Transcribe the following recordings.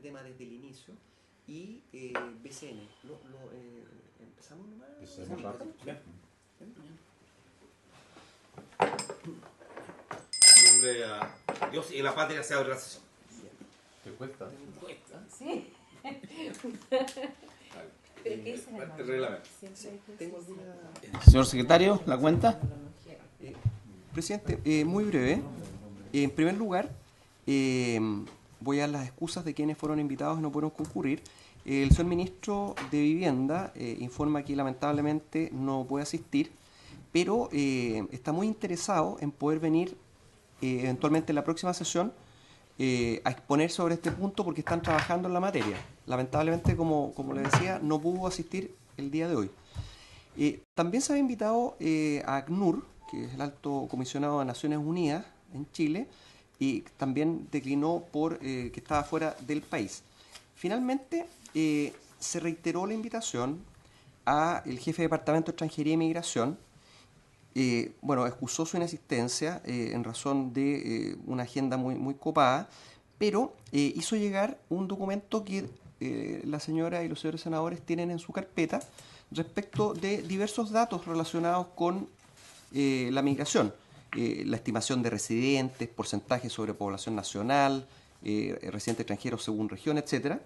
tema desde el inicio, y BCN. ¿Empezamos nomás? Empezamos rápido. En nombre de Dios y de la patria se abre la sesión. ¿Te cuesta? Sí. ¿Pero qué es El reglamento. ¿Tengo alguna...? Señor secretario, ¿la cuenta? Presidente, muy breve. En primer lugar, voy a dar las excusas de quienes fueron invitados y no pudieron concurrir. El señor ministro de Vivienda informa que lamentablemente no puede asistir, pero está muy interesado en poder venir eventualmente en la próxima sesión a exponer sobre este punto porque están trabajando en la materia. Lamentablemente, como le decía, no pudo asistir el día de hoy. También se había invitado a ACNUR, que es el Alto Comisionado de Naciones Unidas en Chile, y también declinó por que estaba fuera del país. Finalmente, se reiteró la invitación al jefe de Departamento de Extranjería y Migración. Excusó su inasistencia en razón de una agenda muy copada, pero hizo llegar un documento que la señora y los señores senadores tienen en su carpeta respecto de diversos datos relacionados con la migración, la estimación de residentes, porcentaje sobre población nacional, residentes extranjeros según región, etcétera.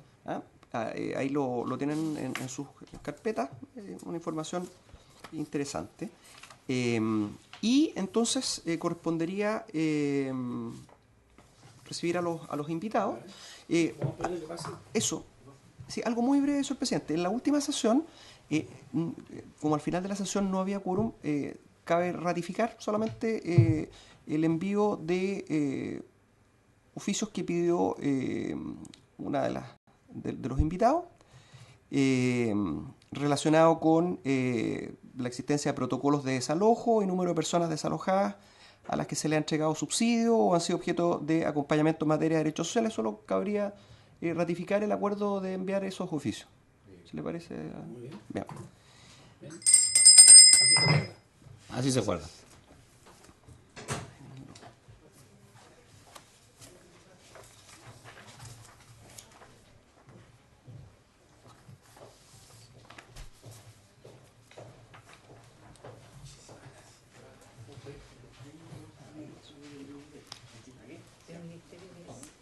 Ahí lo tienen en sus carpetas, una información interesante. Y entonces correspondería recibir a los invitados. Eso, sí, algo muy breve, señor presidente. En la última sesión, como al final de la sesión no había quórum, cabe ratificar solamente el envío de oficios que pidió una de los invitados, relacionado con la existencia de protocolos de desalojo y número de personas desalojadas a las que se le ha entregado subsidio o han sido objeto de acompañamiento en materia de derechos sociales. Solo cabría ratificar el acuerdo de enviar esos oficios. ¿Se le parece? Muy bien. Bien. Bien. Así se acuerda. Así se acuerda.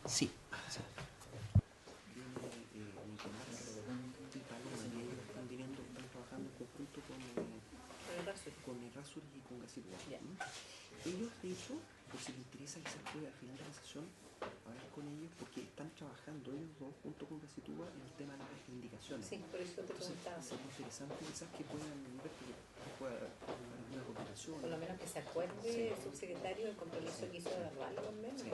Sí. Están trabajando en conjunto con Errázuriz y con Gacitúa. Ellos, de hecho, por si les interesa, quizás puede al final de la sesión hablar con ellos, porque están trabajando ellos dos junto con Gacitúa en el tema de las indicaciones. Sí, por eso te preguntaba. Sería interesante quizás que puedan ver que pueda haber alguna cooperación. Por lo menos que se acuerde el subsecretario del compromiso que hizo de Arvalo, al menos. Sí.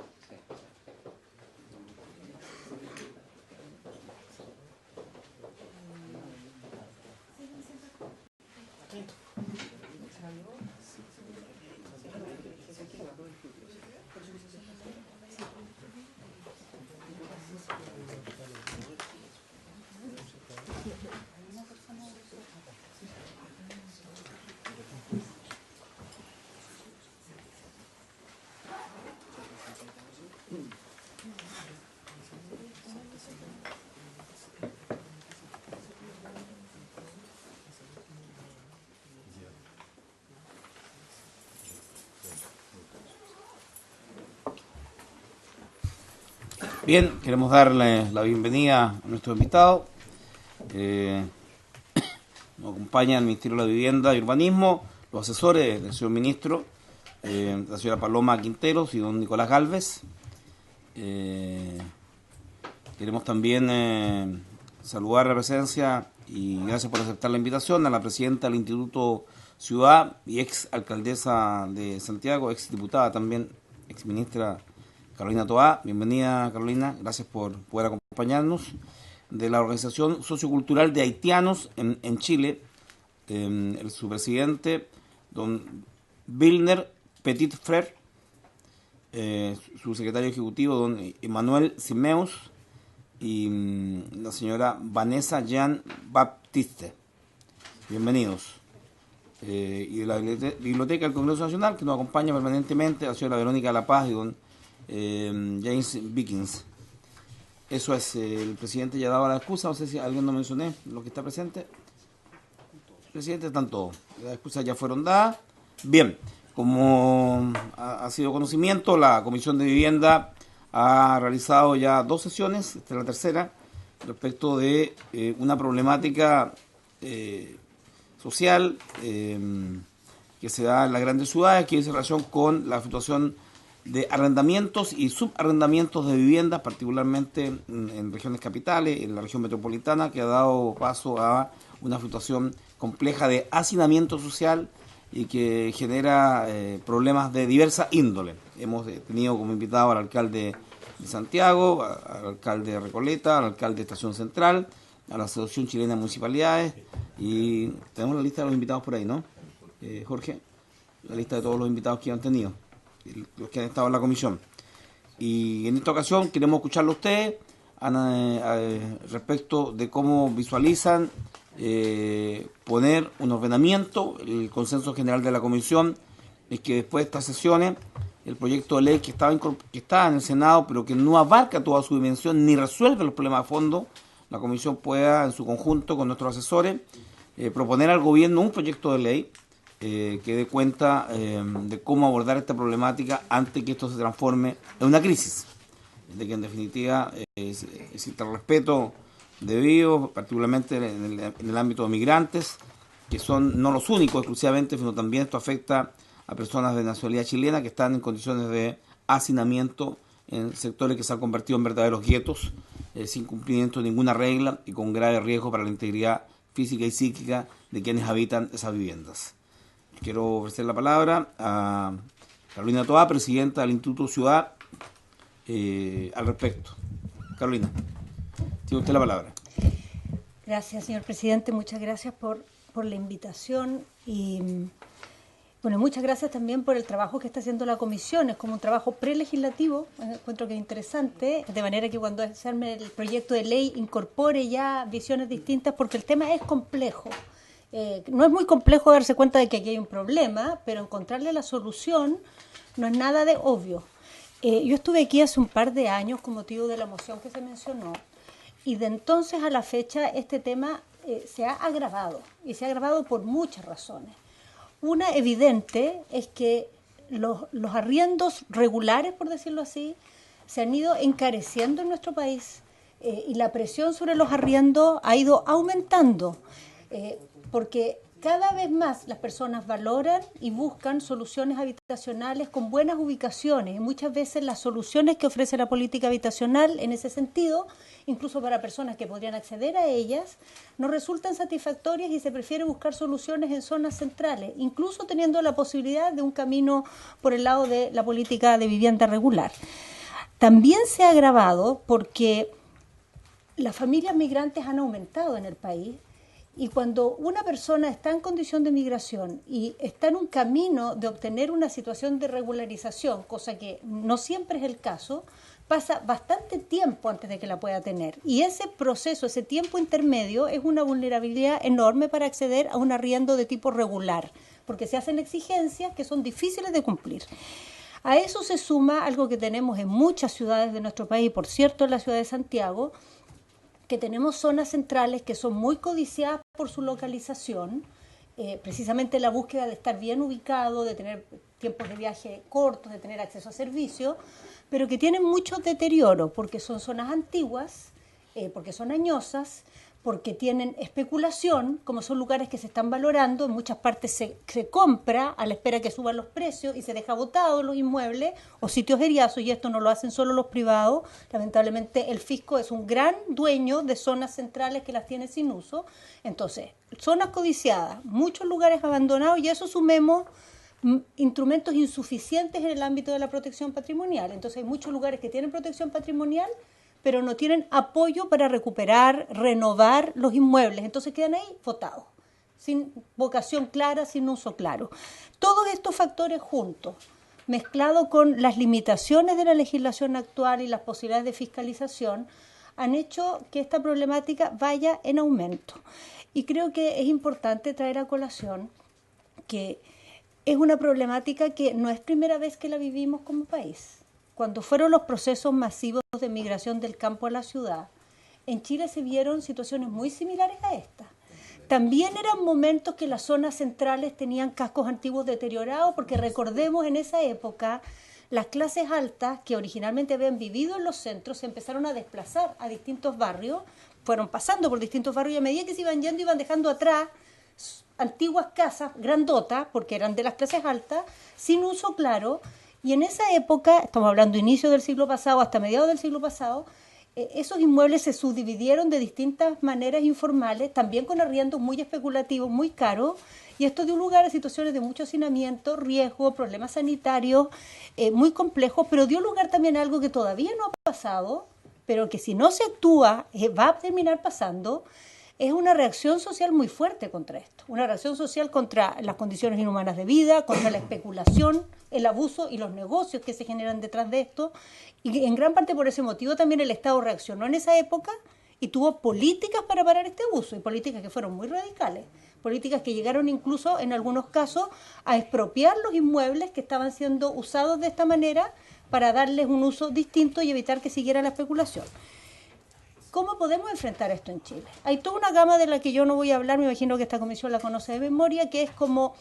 Bien, queremos darle la bienvenida a nuestro invitado. Nos acompaña el Ministerio de la Vivienda y Urbanismo, los asesores del señor ministro, la señora Paloma Quinteros y don Nicolás Gálvez. Queremos también saludar la presencia y gracias por aceptar la invitación a la presidenta del Instituto Ciudad y ex alcaldesa de Santiago, ex diputada también, ex ministra Carolina Toá. Bienvenida, Carolina, gracias por poder acompañarnos. De la Organización Sociocultural de Haitianos en Chile, su presidente, don Vilner Petit Frere, su secretario ejecutivo, don Emmanuel Simeus, y la señora Vanessa Jean Baptiste. Bienvenidos. Y de la Biblioteca del Congreso Nacional, que nos acompaña permanentemente, la señora Verónica La Paz y don James Bickins. Eso es, el presidente ya daba la excusa, no sé si alguien no mencioné, lo que está presente. El presidente están todos, las excusas ya fueron dadas. Bien, como ha sido conocimiento, la Comisión de Vivienda ha realizado ya 2 sesiones, esta es la tercera, respecto de una problemática social que se da en las grandes ciudades, que tiene relación con la situación de arrendamientos y subarrendamientos de viviendas, particularmente en regiones capitales, en la región metropolitana, que ha dado paso a una situación compleja de hacinamiento social y que genera problemas de diversa índole. Hemos tenido como invitado al alcalde de Santiago, al alcalde de Recoleta, al alcalde de Estación Central, a la Asociación Chilena de Municipalidades, y tenemos la lista de los invitados por ahí, ¿no? Jorge, la lista de todos los invitados que han tenido, los que han estado en la comisión. Y en esta ocasión queremos escucharlo a ustedes respecto de cómo visualizan poner un ordenamiento. El consenso general de la comisión es que después de estas sesiones, el proyecto de ley que está en el Senado, pero que no abarca toda su dimensión ni resuelve los problemas de fondo, la comisión pueda, en su conjunto con nuestros asesores, proponer al gobierno un proyecto de ley que dé cuenta de cómo abordar esta problemática antes que esto se transforme en una crisis, de que en definitiva exista el respeto debido, particularmente en el ámbito de migrantes, que son no los únicos exclusivamente, sino también esto afecta a personas de nacionalidad chilena que están en condiciones de hacinamiento en sectores que se han convertido en verdaderos guetos, sin cumplimiento de ninguna regla y con grave riesgo para la integridad física y psíquica de quienes habitan esas viviendas. Quiero ofrecer la palabra a Carolina Toá, presidenta del Instituto Ciudad, al respecto. Carolina, tiene usted la palabra. Gracias, señor presidente. Muchas gracias por la invitación y bueno, muchas gracias también por el trabajo que está haciendo la comisión. Es como un trabajo prelegislativo, encuentro que es interesante, de manera que cuando se arme el proyecto de ley incorpore ya visiones distintas, porque el tema es complejo. No es muy complejo darse cuenta de que aquí hay un problema, pero encontrarle la solución no es nada de obvio. Yo estuve aquí hace un par de años con motivo de la moción que se mencionó, y de entonces a la fecha este tema se ha agravado, y se ha agravado por muchas razones. Una evidente es que los arriendos regulares, por decirlo así, se han ido encareciendo en nuestro país y la presión sobre los arriendos ha ido aumentando porque cada vez más las personas valoran y buscan soluciones habitacionales con buenas ubicaciones. Y muchas veces las soluciones que ofrece la política habitacional en ese sentido, incluso para personas que podrían acceder a ellas, no resultan satisfactorias y se prefiere buscar soluciones en zonas centrales, incluso teniendo la posibilidad de un camino por el lado de la política de vivienda regular. También se ha agravado porque las familias migrantes han aumentado en el país. Y cuando una persona está en condición de migración y está en un camino de obtener una situación de regularización, cosa que no siempre es el caso, pasa bastante tiempo antes de que la pueda tener. Y ese proceso, ese tiempo intermedio, es una vulnerabilidad enorme para acceder a un arriendo de tipo regular, porque se hacen exigencias que son difíciles de cumplir. A eso se suma algo que tenemos en muchas ciudades de nuestro país, por cierto en la ciudad de Santiago, que tenemos zonas centrales que son muy codiciadas por su localización, precisamente la búsqueda de estar bien ubicado, de tener tiempos de viaje cortos, de tener acceso a servicios, pero que tienen mucho deterioro porque son zonas antiguas, porque son añosas, porque tienen especulación, como son lugares que se están valorando, en muchas partes se compra a la espera que suban los precios y se deja botados los inmuebles o sitios eriazos, y esto no lo hacen solo los privados. Lamentablemente el fisco es un gran dueño de zonas centrales que las tiene sin uso. Entonces, zonas codiciadas, muchos lugares abandonados, y a eso sumemos instrumentos insuficientes en el ámbito de la protección patrimonial. Entonces hay muchos lugares que tienen protección patrimonial, pero no tienen apoyo para recuperar, renovar los inmuebles. Entonces quedan ahí botados, sin vocación clara, sin uso claro. Todos estos factores juntos, mezclados con las limitaciones de la legislación actual y las posibilidades de fiscalización, han hecho que esta problemática vaya en aumento. Y creo que es importante traer a colación que es una problemática que no es primera vez que la vivimos como país. cuando fueron los procesos masivos de migración del campo a la ciudad, en Chile se vieron situaciones muy similares a esta. También eran momentos que las zonas centrales tenían cascos antiguos deteriorados, porque recordemos en esa época las clases altas que originalmente habían vivido en los centros se empezaron a desplazar a distintos barrios, fueron pasando por distintos barrios y a medida que se iban yendo iban dejando atrás antiguas casas grandotas, porque eran de las clases altas, sin uso claro, y en esa época, estamos hablando inicio del siglo pasado hasta mediados del siglo pasado, esos inmuebles se subdividieron de distintas maneras informales, también con arriendos muy especulativos, muy caros, y esto dio lugar a situaciones de mucho hacinamiento, riesgo, problemas sanitarios muy complejos, pero dio lugar también a algo que todavía no ha pasado, pero que si no se actúa va a terminar pasando. Es una reacción social muy fuerte contra esto, una reacción social contra las condiciones inhumanas de vida, contra la especulación, el abuso y los negocios que se generan detrás de esto. Y en gran parte por ese motivo también el Estado reaccionó en esa época y tuvo políticas para parar este abuso, y políticas que fueron muy radicales, políticas que llegaron incluso en algunos casos a expropiar los inmuebles que estaban siendo usados de esta manera para darles un uso distinto y evitar que siguiera la especulación. ¿Cómo podemos enfrentar esto en Chile? Hay toda una gama de la que yo no voy a hablar, me imagino que esta comisión la conoce de memoria, que es como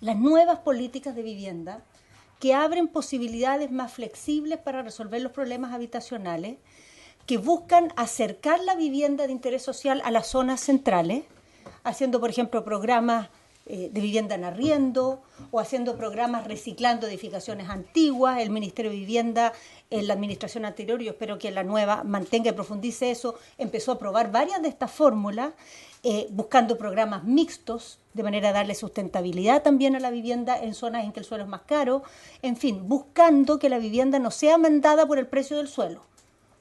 las nuevas políticas de vivienda que abren posibilidades más flexibles para resolver los problemas habitacionales, que buscan acercar la vivienda de interés social a las zonas centrales, haciendo, por ejemplo, programas de vivienda en arriendo o haciendo programas reciclando edificaciones antiguas. El Ministerio de Vivienda, en la administración anterior, yo espero que la nueva mantenga y profundice eso, empezó a probar varias de estas fórmulas, buscando programas mixtos, de manera a darle sustentabilidad también a la vivienda en zonas en que el suelo es más caro, en fin, buscando que la vivienda no sea mandada por el precio del suelo.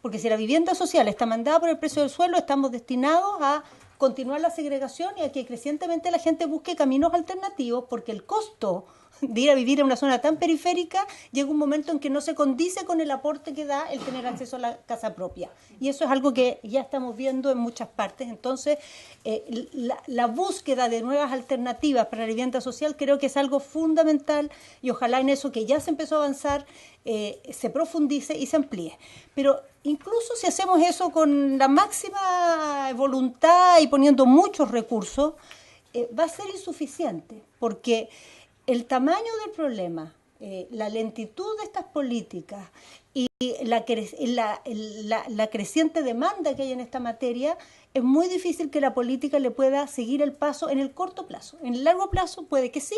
Porque si la vivienda social está mandada por el precio del suelo, estamos destinados a continuar la segregación y a que crecientemente la gente busque caminos alternativos, porque el costo de ir a vivir en una zona tan periférica llega un momento en que no se condice con el aporte que da el tener acceso a la casa propia. Y eso es algo que ya estamos viendo en muchas partes. Entonces, la búsqueda de nuevas alternativas para la vivienda social creo que es algo fundamental, y ojalá en eso que ya se empezó a avanzar se profundice y se amplíe. Pero incluso si hacemos eso con la máxima voluntad y poniendo muchos recursos, va a ser insuficiente, porque el tamaño del problema, la lentitud de estas políticas y la creciente demanda que hay en esta materia, es muy difícil que la política le pueda seguir el paso en el corto plazo. En el largo plazo puede que sí,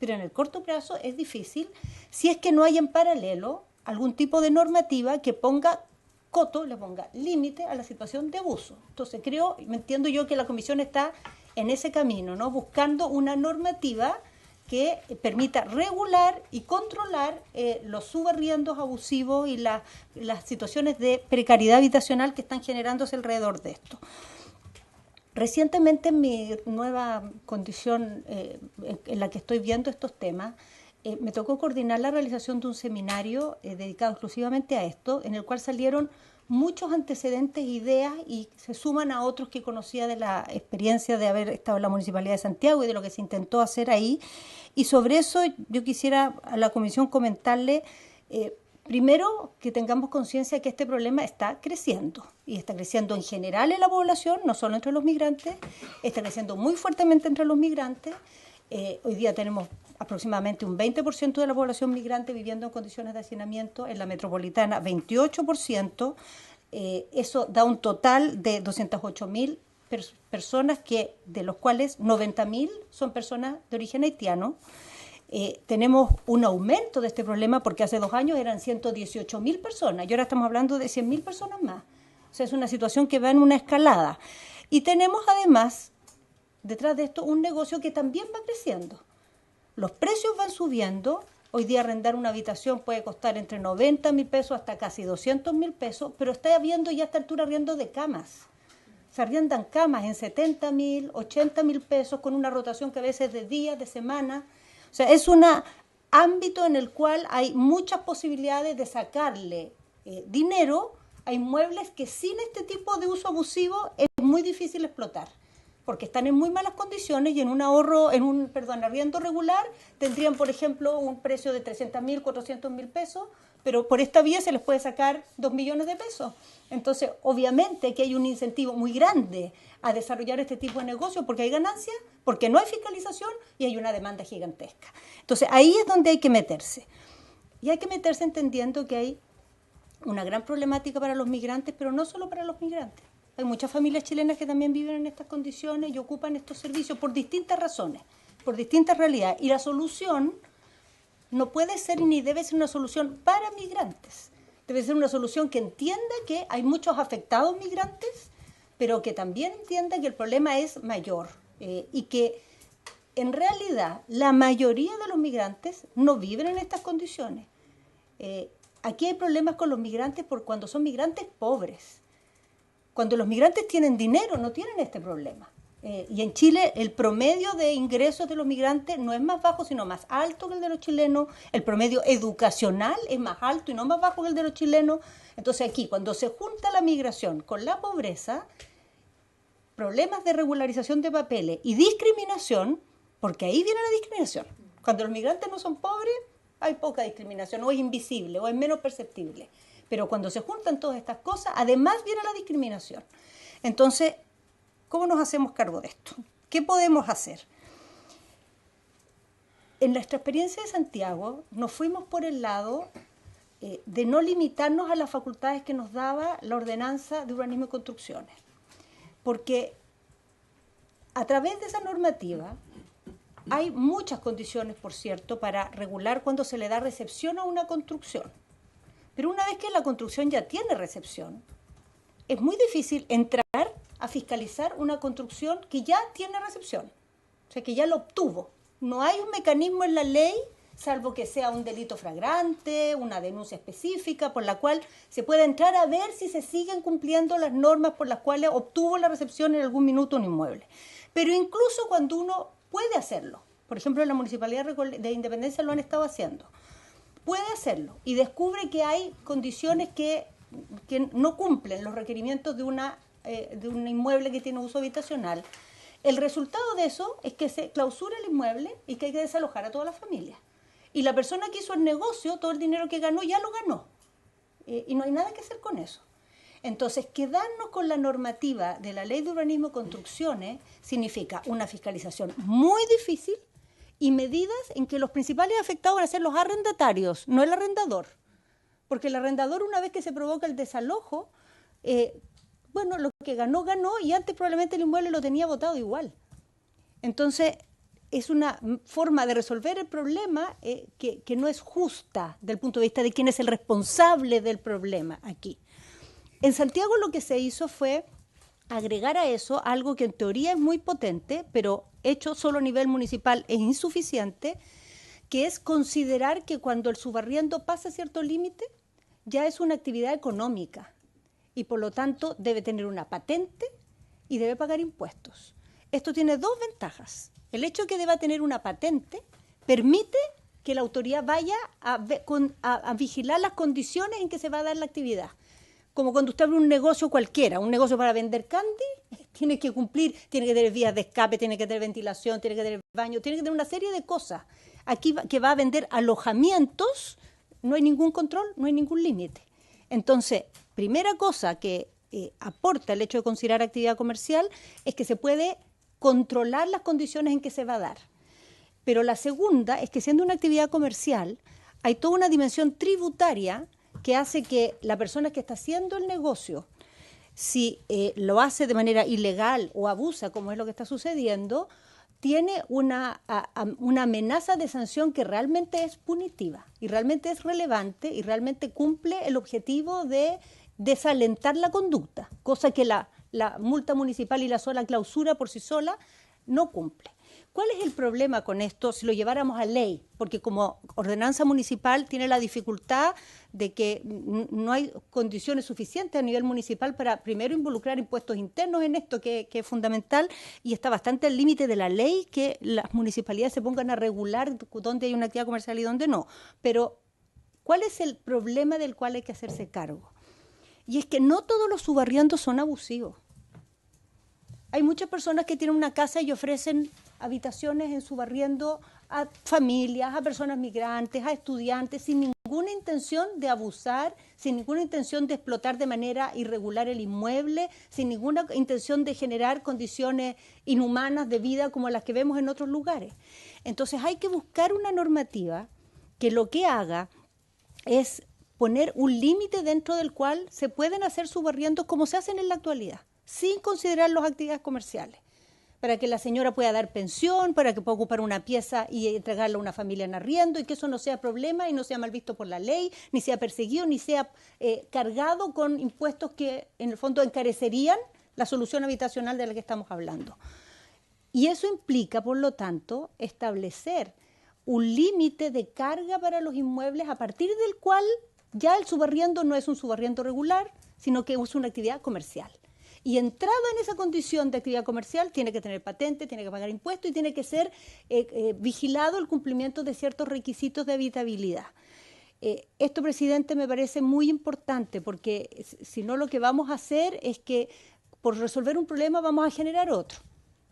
pero en el corto plazo es difícil si es que no hay en paralelo algún tipo de normativa que ponga coto, le ponga límite a la situación de abuso. Entonces me entiendo yo que la Comisión está en ese camino, ¿no? Buscando una normativa que permita regular y controlar los subarriendos abusivos y las situaciones de precariedad habitacional que están generándose alrededor de esto. Recientemente, en mi nueva condición en la que estoy viendo estos temas, me tocó coordinar la realización de un seminario dedicado exclusivamente a esto, en el cual salieron muchos antecedentes, ideas, y se suman a otros que conocía de la experiencia de haber estado en la Municipalidad de Santiago y de lo que se intentó hacer ahí. Y sobre eso yo quisiera a la Comisión comentarle, primero, que tengamos conciencia que este problema está creciendo, y está creciendo en general en la población, no solo entre los migrantes, está creciendo muy fuertemente entre los migrantes. Hoy día tenemos aproximadamente un 20% de la población migrante viviendo en condiciones de hacinamiento, en la metropolitana 28%, eso da un total de 208.000 personas, de los cuales 90.000 son personas de origen haitiano. Tenemos un aumento de este problema porque hace 2 años eran 118.000 personas y ahora estamos hablando de 100.000 personas más. O sea, es una situación que va en una escalada. Y tenemos además, detrás de esto, un negocio que también va creciendo. Los precios van subiendo. Hoy día arrendar una habitación puede costar entre 90.000 pesos hasta casi 200.000 pesos, pero está habiendo ya a esta altura arriendo de camas. Se arriendan camas en 70.000, 80.000 pesos con una rotación que a veces de días, de semanas. O sea, es un ámbito en el cual hay muchas posibilidades de sacarle dinero a inmuebles que sin este tipo de uso abusivo es muy difícil explotar. porque están en muy malas condiciones y en un arriendo regular tendrían, por ejemplo, un precio de 300.000, 400.000 pesos, pero por esta vía se les puede sacar 2 millones de pesos. Entonces, obviamente que hay un incentivo muy grande a desarrollar este tipo de negocio porque hay ganancias, porque no hay fiscalización y hay una demanda gigantesca. Entonces, ahí es donde hay que meterse. Y hay que meterse entendiendo que hay una gran problemática para los migrantes, pero no solo para los migrantes. Hay muchas familias chilenas que también viven en estas condiciones y ocupan estos servicios por distintas razones, por distintas realidades. Y la solución no puede ser ni debe ser una solución para migrantes. Debe ser una solución que entienda que hay muchos afectados migrantes, pero que también entienda que el problema es mayor y que en realidad la mayoría de los migrantes no viven en estas condiciones. Aquí hay problemas con los migrantes por cuando son migrantes pobres. Cuando los migrantes tienen dinero, no tienen este problema. Y en Chile el promedio de ingresos de los migrantes no es más bajo, sino más alto que el de los chilenos. El promedio educacional es más alto y no más bajo que el de los chilenos. Entonces aquí, cuando se junta la migración con la pobreza, problemas de regularización de papeles y discriminación, porque ahí viene la discriminación. Cuando los migrantes no son pobres, hay poca discriminación, o es invisible, o es menos perceptible. Pero cuando se juntan todas estas cosas, además viene la discriminación. Entonces, ¿cómo nos hacemos cargo de esto? ¿Qué podemos hacer? En nuestra experiencia de Santiago, nos fuimos por el lado de no limitarnos a las facultades que nos daba la ordenanza de urbanismo y construcciones. Porque a través de esa normativa hay muchas condiciones, por cierto, para regular cuando se le da recepción a una construcción. Pero una vez que la construcción ya tiene recepción, es muy difícil entrar a fiscalizar una construcción que ya tiene recepción, o sea, que ya lo obtuvo. No hay un mecanismo en la ley, salvo que sea un delito flagrante, una denuncia específica, por la cual se pueda entrar a ver si se siguen cumpliendo las normas por las cuales obtuvo la recepción en algún minuto un inmueble. Pero incluso cuando uno puede hacerlo, por ejemplo en la Municipalidad de Independencia lo han estado haciendo, puede hacerlo y descubre que hay condiciones que no cumplen los requerimientos de un inmueble que tiene uso habitacional, el resultado de eso es que se clausura el inmueble y que hay que desalojar a toda la familia. Y la persona que hizo el negocio, todo el dinero que ganó, ya lo ganó. Y no hay nada que hacer con eso. Entonces, quedarnos con la normativa de la Ley de Urbanismo y Construcciones significa una fiscalización muy difícil y medidas en que los principales afectados van a ser los arrendatarios, no el arrendador. Porque el arrendador, una vez que se provoca el desalojo, bueno, lo que ganó, ganó, y antes probablemente el inmueble lo tenía botado igual. Entonces, es una forma de resolver el problema que no es justa desde el punto de vista de quién es el responsable del problema aquí. En Santiago lo que se hizo fue agregar a eso algo que en teoría es muy potente, pero hecho solo a nivel municipal es insuficiente, que es considerar que cuando el subarriendo pasa cierto límite, ya es una actividad económica y por lo tanto debe tener una patente y debe pagar impuestos. Esto tiene dos ventajas. El hecho de que deba tener una patente permite que la autoridad vaya a vigilar las condiciones en que se va a dar la actividad. Como cuando usted abre un negocio cualquiera, un negocio para vender candy, tiene que cumplir, tiene que tener vías de escape, tiene que tener ventilación, tiene que tener baño, tiene que tener una serie de cosas. Aquí que va a vender alojamientos, no hay ningún control, no hay ningún límite. Entonces, primera cosa que aporta el hecho de considerar actividad comercial es que se puede controlar las condiciones en que se va a dar. Pero la segunda es que siendo una actividad comercial, hay toda una dimensión tributaria que hace que la persona que está haciendo el negocio, si lo hace de manera ilegal o abusa, como es lo que está sucediendo, tiene una amenaza de sanción que realmente es punitiva y realmente es relevante y realmente cumple el objetivo de desalentar la conducta, cosa que la multa municipal y la sola clausura por sí sola no cumple. ¿Cuál es el problema con esto si lo lleváramos a ley? Porque como ordenanza municipal tiene la dificultad de que no hay condiciones suficientes a nivel municipal para primero involucrar impuestos internos en esto, que es fundamental, y está bastante al límite de la ley que las municipalidades se pongan a regular dónde hay una actividad comercial y dónde no. Pero, ¿cuál es el problema del cual hay que hacerse cargo? Y es que no todos los subarriendos son abusivos. Hay muchas personas que tienen una casa y ofrecen habitaciones en su barriendo a familias, a personas migrantes, a estudiantes, sin ninguna intención de abusar, sin ninguna intención de explotar de manera irregular el inmueble, sin ninguna intención de generar condiciones inhumanas de vida como las que vemos en otros lugares. Entonces hay que buscar una normativa que lo que haga es poner un límite dentro del cual se pueden hacer subarriendos como se hacen en la actualidad, sin considerar las actividades comerciales, para que la señora pueda dar pensión, para que pueda ocupar una pieza y entregarla a una familia en arriendo, y que eso no sea problema y no sea mal visto por la ley, ni sea perseguido, ni sea cargado con impuestos que en el fondo encarecerían la solución habitacional de la que estamos hablando. Y eso implica, por lo tanto, establecer un límite de carga para los inmuebles a partir del cual ya el subarriendo no es un subarriendo regular, sino que es una actividad comercial. Y entrado en esa condición de actividad comercial, tiene que tener patente, tiene que pagar impuestos y tiene que ser vigilado el cumplimiento de ciertos requisitos de habitabilidad. Esto, presidente, me parece muy importante, porque si no, lo que vamos a hacer es que por resolver un problema vamos a generar otro.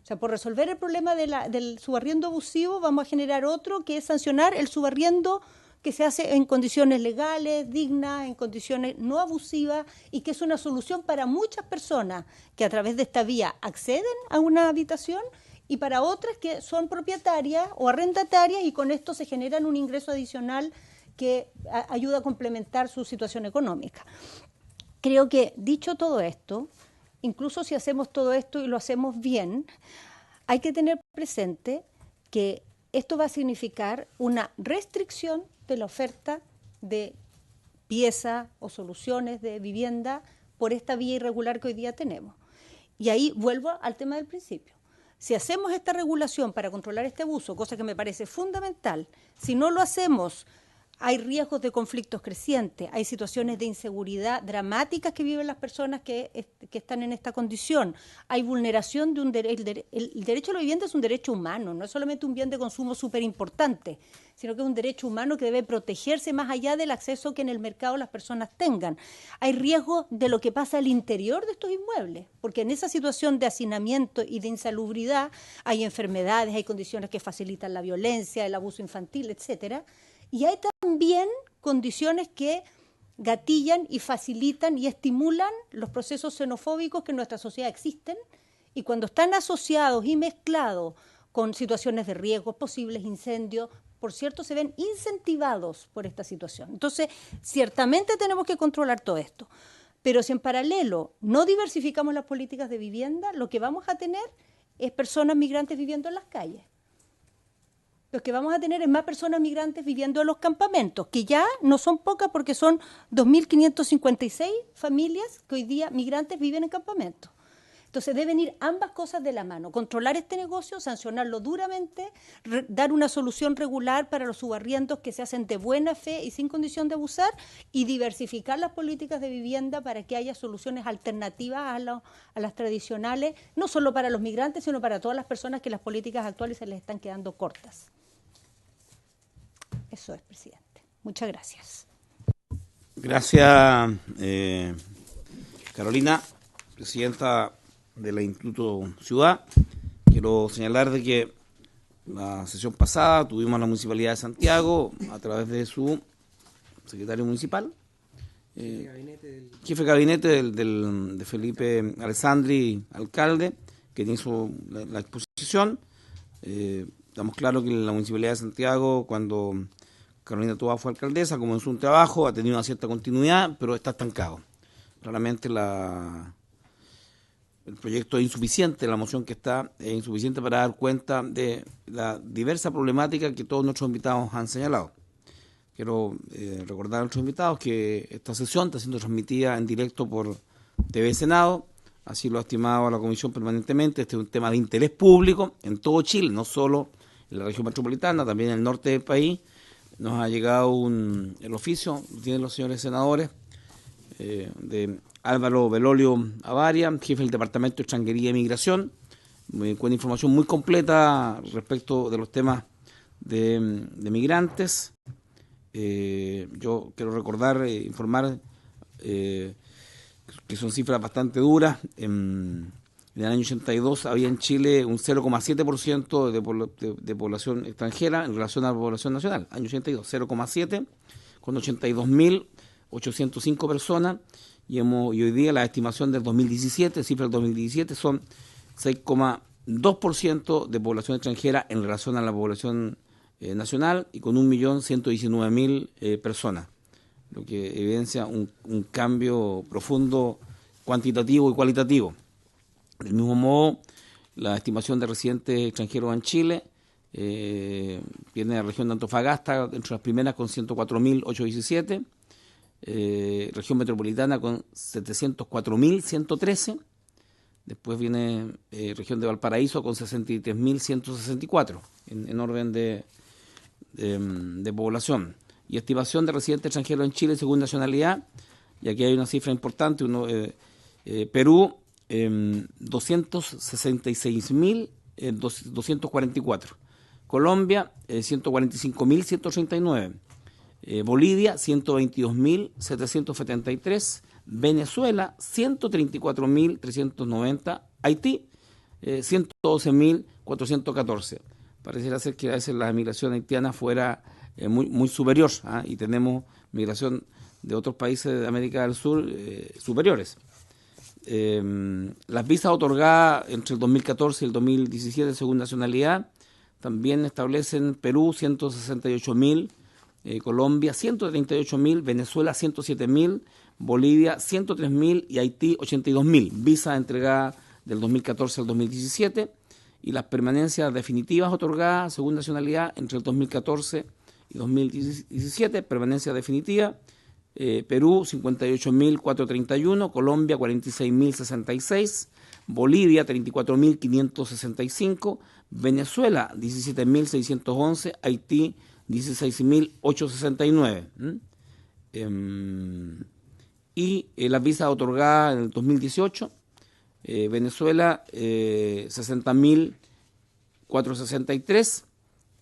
O sea, por resolver el problema del subarriendo abusivo vamos a generar otro, que es sancionar el subarriendo que se hace en condiciones legales, dignas, en condiciones no abusivas, y que es una solución para muchas personas que a través de esta vía acceden a una habitación, y para otras que son propietarias o arrendatarias, y con esto se generan un ingreso adicional que ayuda a complementar su situación económica. Creo que, dicho todo esto, incluso si hacemos todo esto y lo hacemos bien, hay que tener presente que esto va a significar una restricción de la oferta de piezas o soluciones de vivienda por esta vía irregular que hoy día tenemos. Y ahí vuelvo al tema del principio. Si hacemos esta regulación para controlar este abuso, cosa que me parece fundamental, si no lo hacemos, hay riesgos de conflictos crecientes, hay situaciones de inseguridad dramáticas que viven las personas que están en esta condición, hay vulneración de un derecho. El derecho a la vivienda es un derecho humano, no es solamente un bien de consumo súper importante, sino que es un derecho humano que debe protegerse más allá del acceso que en el mercado las personas tengan. Hay riesgos de lo que pasa al interior de estos inmuebles, porque en esa situación de hacinamiento y de insalubridad hay enfermedades, hay condiciones que facilitan la violencia, el abuso infantil, etcétera. Y hay también condiciones que gatillan y facilitan y estimulan los procesos xenofóbicos que en nuestra sociedad existen, y cuando están asociados y mezclados con situaciones de riesgo, posibles incendios, por cierto, se ven incentivados por esta situación. Entonces, ciertamente tenemos que controlar todo esto, pero si en paralelo no diversificamos las políticas de vivienda, lo que vamos a tener es personas migrantes viviendo en las calles. Lo que vamos a tener es más personas migrantes viviendo en los campamentos, que ya no son pocas porque son 2.556 familias que hoy día migrantes viven en campamentos. Entonces deben ir ambas cosas de la mano: controlar este negocio, sancionarlo duramente, dar una solución regular para los subarriendos que se hacen de buena fe y sin condición de abusar, y diversificar las políticas de vivienda para que haya soluciones alternativas a las tradicionales, no solo para los migrantes, sino para todas las personas que las políticas actuales se les están quedando cortas. Eso es, presidente. Muchas gracias. Gracias, Carolina, presidenta del Instituto Ciudad. Quiero señalar de que la sesión pasada tuvimos a la Municipalidad de Santiago, a través de su secretario municipal, jefe de gabinete de Felipe Alessandri, alcalde, que hizo la exposición. Estamos claros que la Municipalidad de Santiago, cuando Carolina Toá fue alcaldesa, comenzó un trabajo, ha tenido una cierta continuidad, pero está estancado. Claramente el proyecto es insuficiente, la moción que está es insuficiente para dar cuenta de la diversa problemática que todos nuestros invitados han señalado. Quiero recordar a nuestros invitados que esta sesión está siendo transmitida en directo por TV Senado, así lo ha estimado la Comisión permanentemente. Este es un tema de interés público en todo Chile, no solo en la región metropolitana, también en el norte del país. Nos ha llegado el oficio, lo tienen los señores senadores, de Álvaro Belolio Avaria, jefe del Departamento de Extranjería y Migración, con información muy completa respecto de los temas de migrantes. Yo quiero recordar, informar que son cifras bastante duras. En En el año 82 había en Chile un 0,7% de población extranjera en relación a la población nacional. Año 82, 0,7, con 82.805 personas. Y hoy día la estimación del 2017, cifras del 2017, son 6,2% de población extranjera en relación a la población nacional, y con 1.119.000 personas, lo que evidencia un cambio profundo cuantitativo y cualitativo. Del mismo modo, la estimación de residentes extranjeros en Chile viene de la región de Antofagasta, entre las primeras con 104.817, región metropolitana con 704.113, después viene región de Valparaíso con 63.164 en orden de población. Y estimación de residentes extranjeros en Chile según nacionalidad, y aquí hay una cifra importante, Perú, 266.244, Colombia, 145.139, Bolivia, 122.773, Venezuela, 134.390, Haití, 112.414. Pareciera ser que a veces la migración haitiana fuera muy superior, y tenemos migración de otros países de América del Sur superiores. Las visas otorgadas entre el 2014 y el 2017 según nacionalidad también establecen Perú 168.000, Colombia 138.000, Venezuela 107.000, Bolivia 103.000 y Haití 82.000 visas entregadas del 2014 al 2017, y las permanencias definitivas otorgadas según nacionalidad entre el 2014 y 2017, permanencia definitiva, Perú 58.431, Colombia 46.066, Bolivia 34.565, Venezuela 17.611, Haití 16.869. Y las visas otorgadas en el 2018, Venezuela 60.463,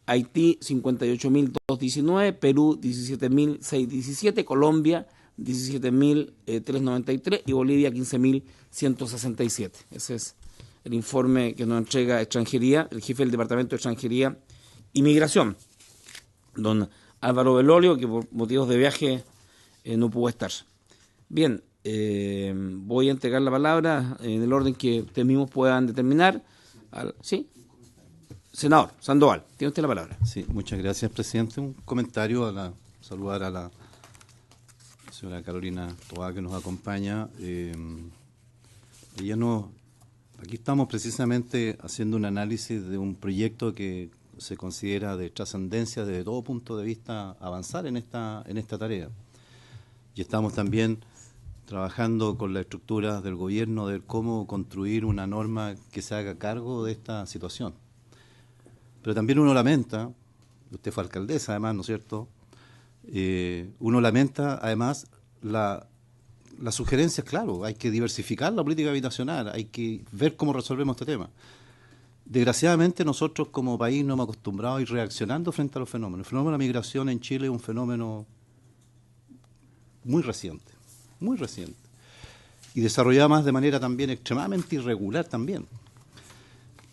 Haití 58.219, Perú 17.617, Colombia 17.393 y Bolivia 15.167. Ese es el informe que nos entrega Extranjería, el jefe del Departamento de Extranjería y Migración, don Álvaro Belolio, que por motivos de viaje no pudo estar. Bien, voy a entregar la palabra en el orden que ustedes mismos puedan determinar. ¿Sí? Senador Sandoval, tiene usted la palabra. Sí, muchas gracias, presidente. Un comentario saludar a la señora Carolina Toá, que nos acompaña. Aquí estamos precisamente haciendo un análisis de un proyecto que se considera de trascendencia desde todo punto de vista avanzar en esta tarea. Y estamos también trabajando con la estructura del gobierno de cómo construir una norma que se haga cargo de esta situación. Pero también uno lamenta, usted fue alcaldesa además, ¿no es cierto? Uno lamenta además las sugerencias, claro, hay que diversificar la política habitacional, hay que ver cómo resolvemos este tema. Desgraciadamente nosotros como país no hemos acostumbrado a ir reaccionando frente a los fenómenos. El fenómeno de la migración en Chile es un fenómeno muy reciente, y desarrollado más de manera también extremadamente irregular también.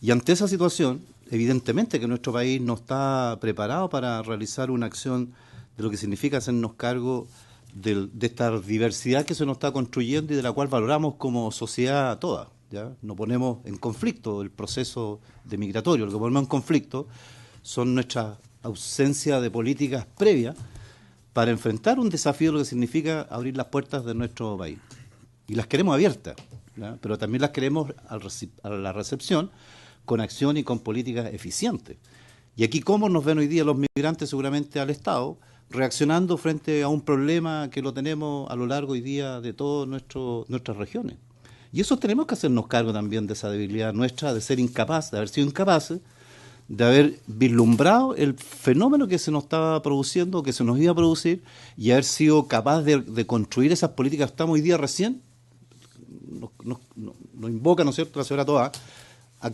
Y ante esa situación, evidentemente que nuestro país no está preparado para realizar una acción de lo que significa hacernos cargo de esta diversidad que se nos está construyendo y de la cual valoramos como sociedad toda, ¿ya? No ponemos en conflicto el proceso de migratorio, lo que ponemos en conflicto son nuestra ausencia de políticas previas para enfrentar un desafío de lo que significa abrir las puertas de nuestro país. Y las queremos abiertas, ¿ya? Pero también las queremos a la recepción con acción y con políticas eficientes. Y aquí, ¿cómo nos ven hoy día los migrantes? Seguramente al Estado, reaccionando frente a un problema que lo tenemos a lo largo hoy día de todas nuestras regiones. Y eso tenemos que hacernos cargo también de esa debilidad nuestra, de ser incapaz, de haber sido incapaces, de haber vislumbrado el fenómeno que se nos estaba produciendo, que se nos iba a producir, y haber sido capaz de construir esas políticas que estamos hoy día recién, nos invoca, ¿no es cierto?, la señora Toá, a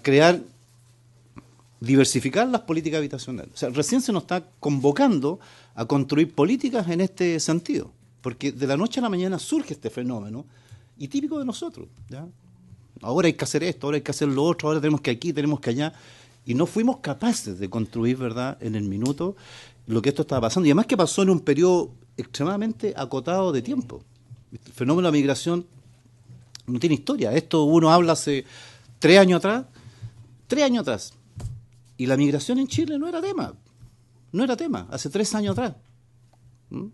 diversificar las políticas habitacionales. O sea, recién se nos está convocando a construir políticas en este sentido, porque de la noche a la mañana surge este fenómeno, y típico de nosotros, ¿ya? Ahora hay que hacer esto, ahora hay que hacer lo otro, ahora tenemos que aquí, tenemos que allá. Y no fuimos capaces de construir, ¿verdad?, en el minuto lo que esto estaba pasando. Y además que pasó en un periodo extremadamente acotado de tiempo. El fenómeno de la migración no tiene historia. Esto uno habla hace 3 años atrás. Y la migración en Chile no era tema, hace 3 años atrás. ¿Mm?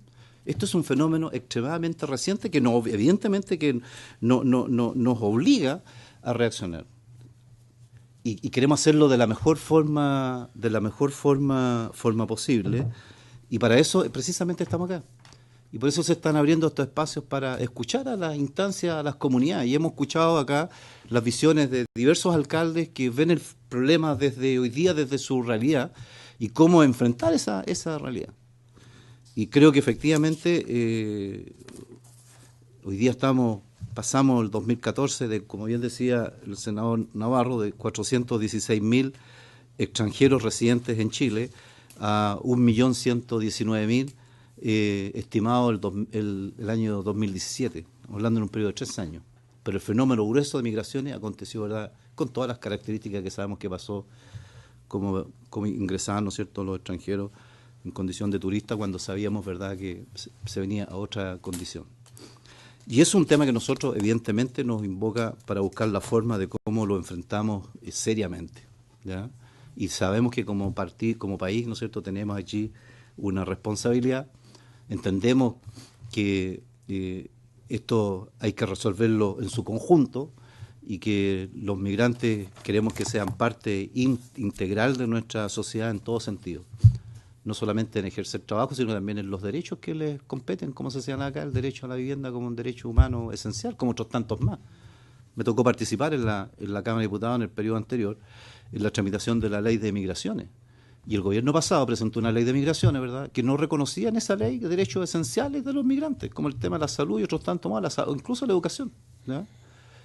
Esto es un fenómeno extremadamente reciente que no, evidentemente que nos obliga a reaccionar. Y queremos hacerlo de la mejor forma posible. Y para eso precisamente estamos acá. Y por eso se están abriendo estos espacios para escuchar a las instancias, a las comunidades. Y hemos escuchado acá las visiones de diversos alcaldes que ven el problema desde hoy día, desde su realidad, y cómo enfrentar esa realidad. Y creo que efectivamente hoy día pasamos el 2014 de, como bien decía el senador Navarro, de 416.000 extranjeros residentes en Chile a 1.119.000 estimado el año 2017, hablando en un periodo de 3 años. Pero el fenómeno grueso de migraciones aconteció, ¿verdad?, con todas las características que sabemos que pasó, como ingresaban, ¿no es cierto?, los extranjeros en condición de turista, cuando sabíamos, ¿verdad?, que se venía a otra condición. Y es un tema que nosotros evidentemente nos invoca para buscar la forma de cómo lo enfrentamos seriamente, ¿ya? Y sabemos que como país, ¿no es cierto?, tenemos allí una responsabilidad. Entendemos que esto hay que resolverlo en su conjunto y que los migrantes queremos que sean parte integral de nuestra sociedad en todo sentido. No solamente en ejercer trabajo, sino también en los derechos que les competen, como se señala acá, el derecho a la vivienda como un derecho humano esencial, como otros tantos más. Me tocó participar en la Cámara de Diputados en el periodo anterior, en la tramitación de la ley de migraciones. Y el gobierno pasado presentó una ley de migraciones, ¿verdad?, que no reconocía en esa ley derechos esenciales de los migrantes, como el tema de la salud y otros tantos más, incluso la educación, ¿ya?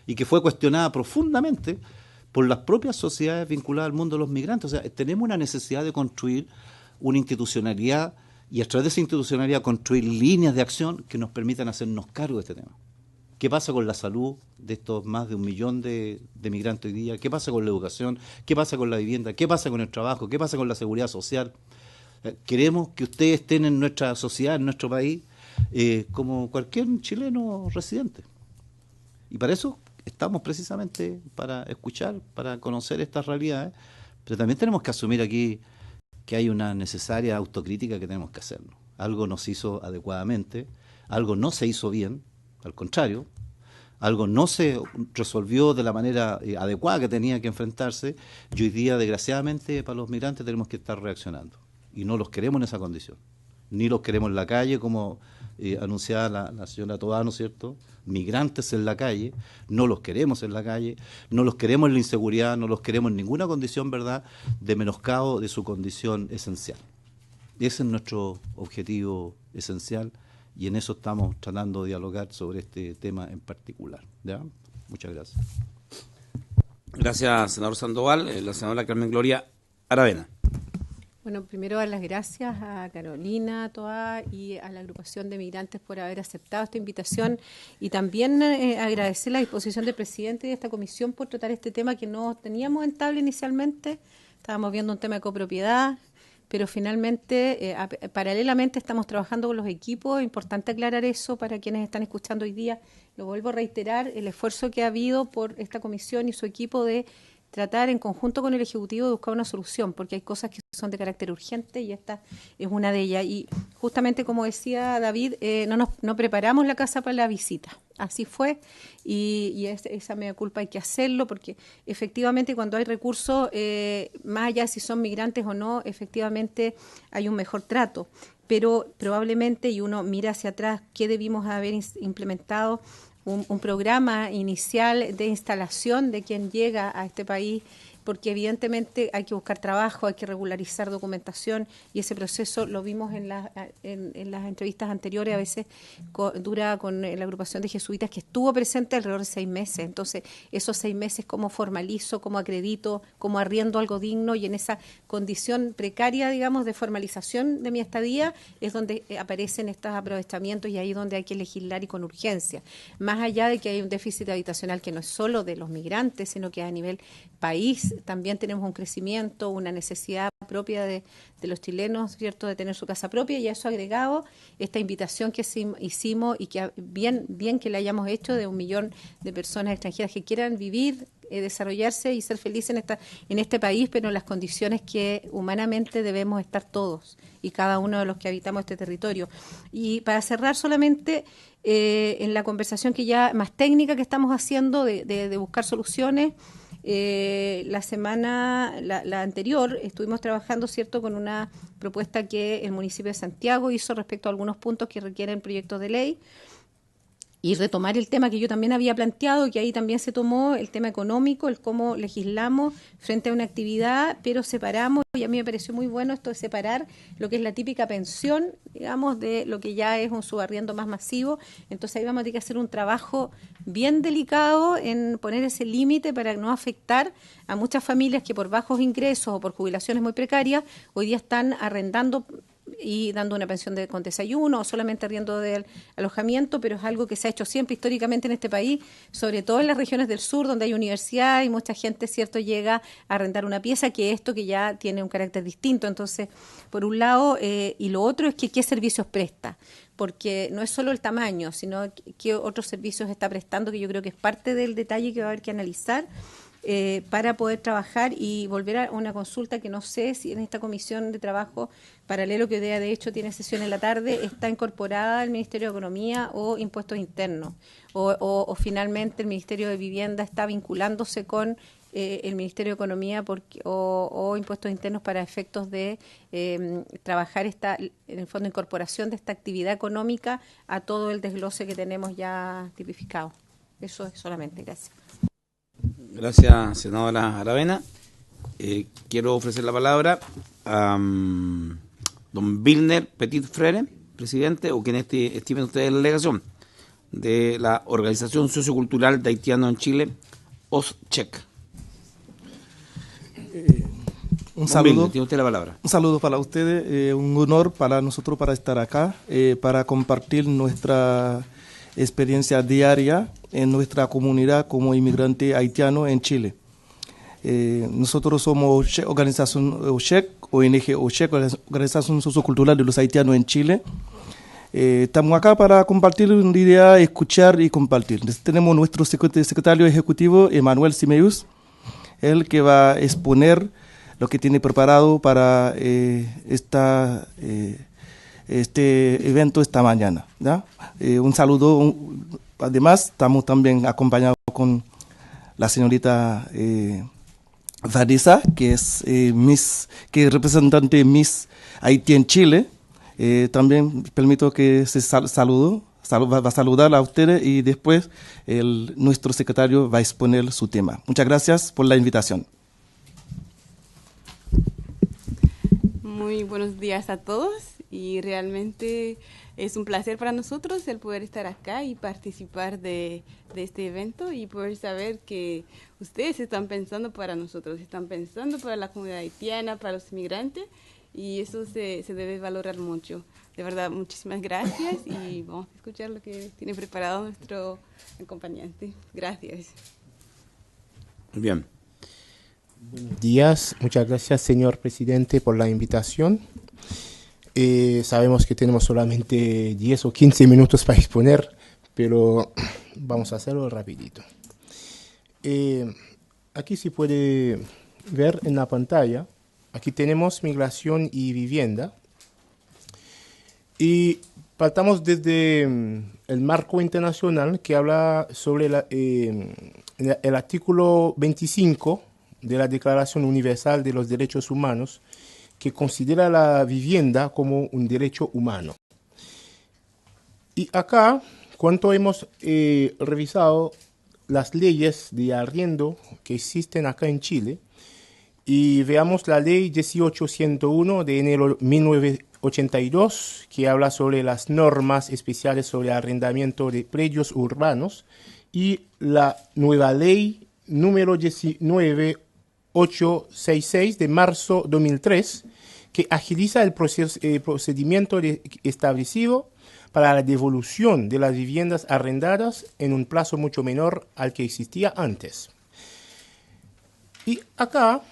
Y que fue cuestionada profundamente por las propias sociedades vinculadas al mundo de los migrantes. O sea, tenemos una necesidad de construir una institucionalidad y a través de esa institucionalidad construir líneas de acción que nos permitan hacernos cargo de este tema. ¿Qué pasa con la salud de estos más de 1 millón de migrantes hoy día? ¿Qué pasa con la educación? ¿Qué pasa con la vivienda? ¿Qué pasa con el trabajo? ¿Qué pasa con la seguridad social? Queremos que ustedes estén en nuestra sociedad, en nuestro país, como cualquier chileno residente. Y para eso estamos precisamente, para escuchar, para conocer estas realidades, pero también tenemos que asumir aquí que hay una necesaria autocrítica que tenemos que hacernos. Algo no se hizo adecuadamente, algo no se hizo bien, al contrario, algo no se resolvió de la manera adecuada que tenía que enfrentarse, y hoy día, desgraciadamente, para los migrantes tenemos que estar reaccionando. Y no los queremos en esa condición. Ni los queremos en la calle, como anunciaba la señora Tobá, ¿no es cierto? Migrantes en la calle, no los queremos en la calle, no los queremos en la inseguridad, no los queremos en ninguna condición, ¿verdad?, de menoscabo de su condición esencial. Ese es nuestro objetivo esencial y en eso estamos tratando de dialogar sobre este tema en particular, ¿ya? Muchas gracias. Gracias, senador Sandoval. La senadora Carmen Gloria Aravena. Bueno, primero dar las gracias a Carolina Toá y a la agrupación de migrantes por haber aceptado esta invitación y también agradecer la disposición del presidente de esta comisión por tratar este tema que no teníamos en tabla inicialmente. Estábamos viendo un tema de copropiedad, pero finalmente, paralelamente estamos trabajando con los equipos. Es importante aclarar eso para quienes están escuchando hoy día. Lo vuelvo a reiterar, el esfuerzo que ha habido por esta comisión y su equipo de tratar en conjunto con el Ejecutivo de buscar una solución, porque hay cosas que son de carácter urgente y esta es una de ellas. Y justamente como decía David, no preparamos la casa para la visita. Así fue y esa mea culpa hay que hacerlo porque efectivamente cuando hay recursos, más allá de si son migrantes o no, efectivamente hay un mejor trato. Pero probablemente, y uno mira hacia atrás, ¿qué debimos haber implementado? Un programa inicial de instalación de quien llega a este país porque evidentemente hay que buscar trabajo, hay que regularizar documentación, y ese proceso lo vimos en las entrevistas anteriores, a veces dura con la agrupación de jesuitas que estuvo presente alrededor de 6 meses. Entonces, esos 6 meses, cómo formalizo, cómo acredito, cómo arriendo algo digno, y en esa condición precaria, digamos, de formalización de mi estadía, es donde aparecen estos aprovechamientos, y ahí donde hay que legislar y con urgencia. Más allá de que hay un déficit habitacional que no es solo de los migrantes, sino que a nivel país también tenemos un crecimiento, una necesidad propia de los chilenos, ¿cierto?, de tener su casa propia, y a eso agregado esta invitación que hicimos, y que bien que la hayamos hecho, de 1 millón de personas extranjeras que quieran vivir, desarrollarse y ser felices en este país, pero en las condiciones que humanamente debemos estar todos y cada uno de los que habitamos este territorio. Y para cerrar solamente, en la conversación que ya más técnica que estamos haciendo de buscar soluciones, la anterior estuvimos trabajando, ¿cierto?, con una propuesta que el municipio de Santiago hizo respecto a algunos puntos que requieren proyectos de ley, y retomar el tema que yo también había planteado, que ahí también se tomó el tema económico, el cómo legislamos frente a una actividad, pero separamos, y a mí me pareció muy bueno esto de separar lo que es la típica pensión, digamos, de lo que ya es un subarriendo más masivo. Entonces ahí vamos a tener que hacer un trabajo bien delicado en poner ese límite para no afectar a muchas familias que por bajos ingresos o por jubilaciones muy precarias hoy día están arrendando y dando una pensión con desayuno o solamente arriendo del alojamiento, pero es algo que se ha hecho siempre históricamente en este país, sobre todo en las regiones del sur donde hay universidad y mucha gente, ¿cierto?, llega a arrendar una pieza, que esto que ya tiene un carácter distinto. Entonces, por un lado, y lo otro es que qué servicios presta, porque no es solo el tamaño, sino qué otros servicios está prestando, que yo creo que es parte del detalle que va a haber que analizar, para poder trabajar y volver a una consulta que no sé si en esta comisión de trabajo paralelo, que hoy día de hecho tiene sesión en la tarde, está incorporada al Ministerio de Economía o Impuestos Internos, o finalmente el Ministerio de Vivienda está vinculándose con el Ministerio de Economía o Impuestos Internos para efectos de trabajar en el fondo, incorporación de esta actividad económica a todo el desglose que tenemos ya tipificado. Eso es solamente. Gracias. Gracias, senadora Aravena. Quiero ofrecer la palabra a don Vilner Petit Frere, presidente, o quien estimen ustedes la delegación de la Organización Sociocultural de Haitianos en Chile, OSCHEC. Un saludo. Vilner, tiene usted la palabra. Un saludo para ustedes, un honor para nosotros para estar acá, para compartir nuestra experiencia diaria en nuestra comunidad como inmigrante haitiano en Chile. Nosotros somos organización OSCHEC, ONG OSCHEC, Organización Sociocultural de los Haitianos en Chile. Estamos acá para compartir una idea, escuchar y compartir. Tenemos nuestro secretario ejecutivo, Emanuel Simeus, él que va a exponer lo que tiene preparado para este evento esta mañana, ¿ya? Un saludo. Además, estamos también acompañados con la señorita Vanessa, que es representante Miss Haití en Chile. También permito que se va a saludar a ustedes, y después nuestro secretario va a exponer su tema. Muchas gracias por la invitación. Muy buenos días a todos, y realmente es un placer para nosotros el poder estar acá y participar de este evento, y poder saber que ustedes están pensando para nosotros, están pensando para la comunidad haitiana, para los inmigrantes, y eso se debe valorar mucho. De verdad, muchísimas gracias, y vamos a escuchar lo que tiene preparado nuestro acompañante. Gracias. Bien. Buenos días, muchas gracias, señor presidente, por la invitación. Sabemos que tenemos solamente 10 o 15 minutos para exponer, pero vamos a hacerlo rapidito. Aquí se puede ver en la pantalla, aquí tenemos migración y vivienda, y partamos desde el marco internacional que habla sobre el artículo 25 de la Declaración Universal de los Derechos Humanos, que considera la vivienda como un derecho humano. Y acá, cuando hemos revisado las leyes de arriendo que existen acá en Chile, y veamos la ley 1801 de enero 1982, que habla sobre las normas especiales sobre arrendamiento de predios urbanos, y la nueva ley número 19866 de marzo 2003, que agiliza el procedimiento establecido para la devolución de las viviendas arrendadas en un plazo mucho menor al que existía antes. Y acá,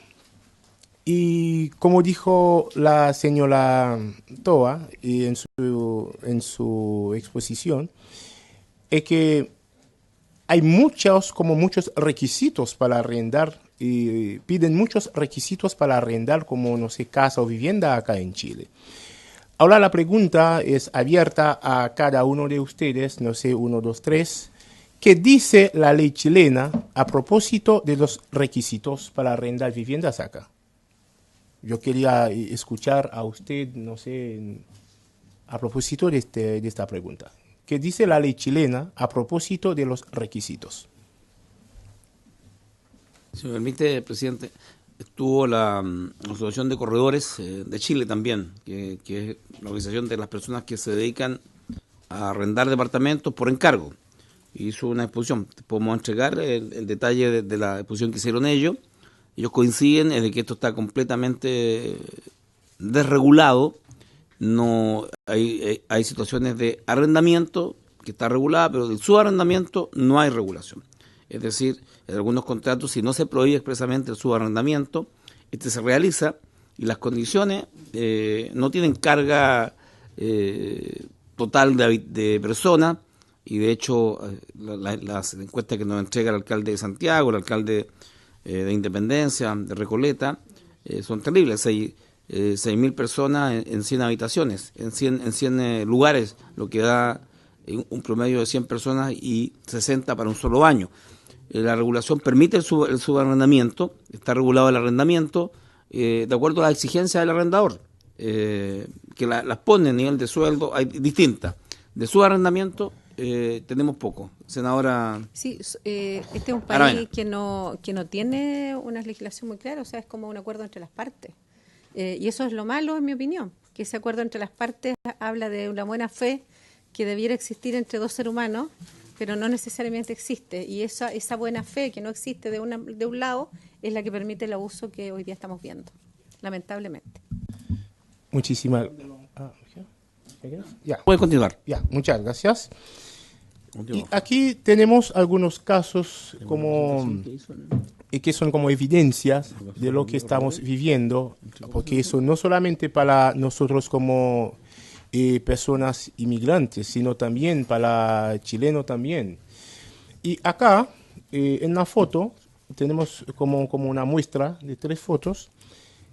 y como dijo la señora Toa en su exposición, es que hay muchos requisitos para arrendar, y piden muchos requisitos para arrendar como, no sé, casa o vivienda acá en Chile. Ahora la pregunta es abierta a cada uno de ustedes, no sé, 1, 2, 3. ¿Qué dice la ley chilena a propósito de los requisitos para arrendar viviendas acá? Yo quería escuchar a usted, no sé, a propósito de esta pregunta. ¿Qué dice la ley chilena a propósito de los requisitos? Si me permite, presidente, estuvo la Asociación de Corredores de Chile también, que es la organización de las personas que se dedican a arrendar departamentos por encargo. Hizo una exposición. Podemos entregar el detalle de la exposición que hicieron ellos. Ellos coinciden en que esto está completamente desregulado. No hay situaciones de arrendamiento que está regulada, pero del subarrendamiento no hay regulación. Es decir, en algunos contratos, si no se prohíbe expresamente el subarrendamiento, este se realiza y las condiciones no tienen carga total de personas, y de hecho las encuestas que nos entrega el alcalde de Santiago, el alcalde de Independencia, de Recoleta, son terribles. 6.000 personas en 100 habitaciones, en 100 lugares, lo que da un promedio de 100 personas y 60 para un solo baño. La regulación permite el subarrendamiento, está regulado el arrendamiento de acuerdo a las exigencias del arrendador, que las pone a nivel de sueldo, hay distintas. De subarrendamiento tenemos poco. Senadora. Sí, este es un país que no tiene una legislación muy clara, o sea, es como un acuerdo entre las partes. Y eso es lo malo, en mi opinión, que ese acuerdo entre las partes habla de una buena fe que debiera existir entre dos seres humanos, pero no necesariamente existe. Y esa buena fe que no existe de un lado es la que permite el abuso que hoy día estamos viendo, lamentablemente. Muchísimas ya. Puede continuar. Ya, muchas gracias. Y aquí tenemos algunos casos que son como evidencias de lo que estamos viviendo, porque eso no solamente para nosotros como personas inmigrantes, sino también para chilenos también. Y acá, en la foto, tenemos como una muestra de 3 fotos,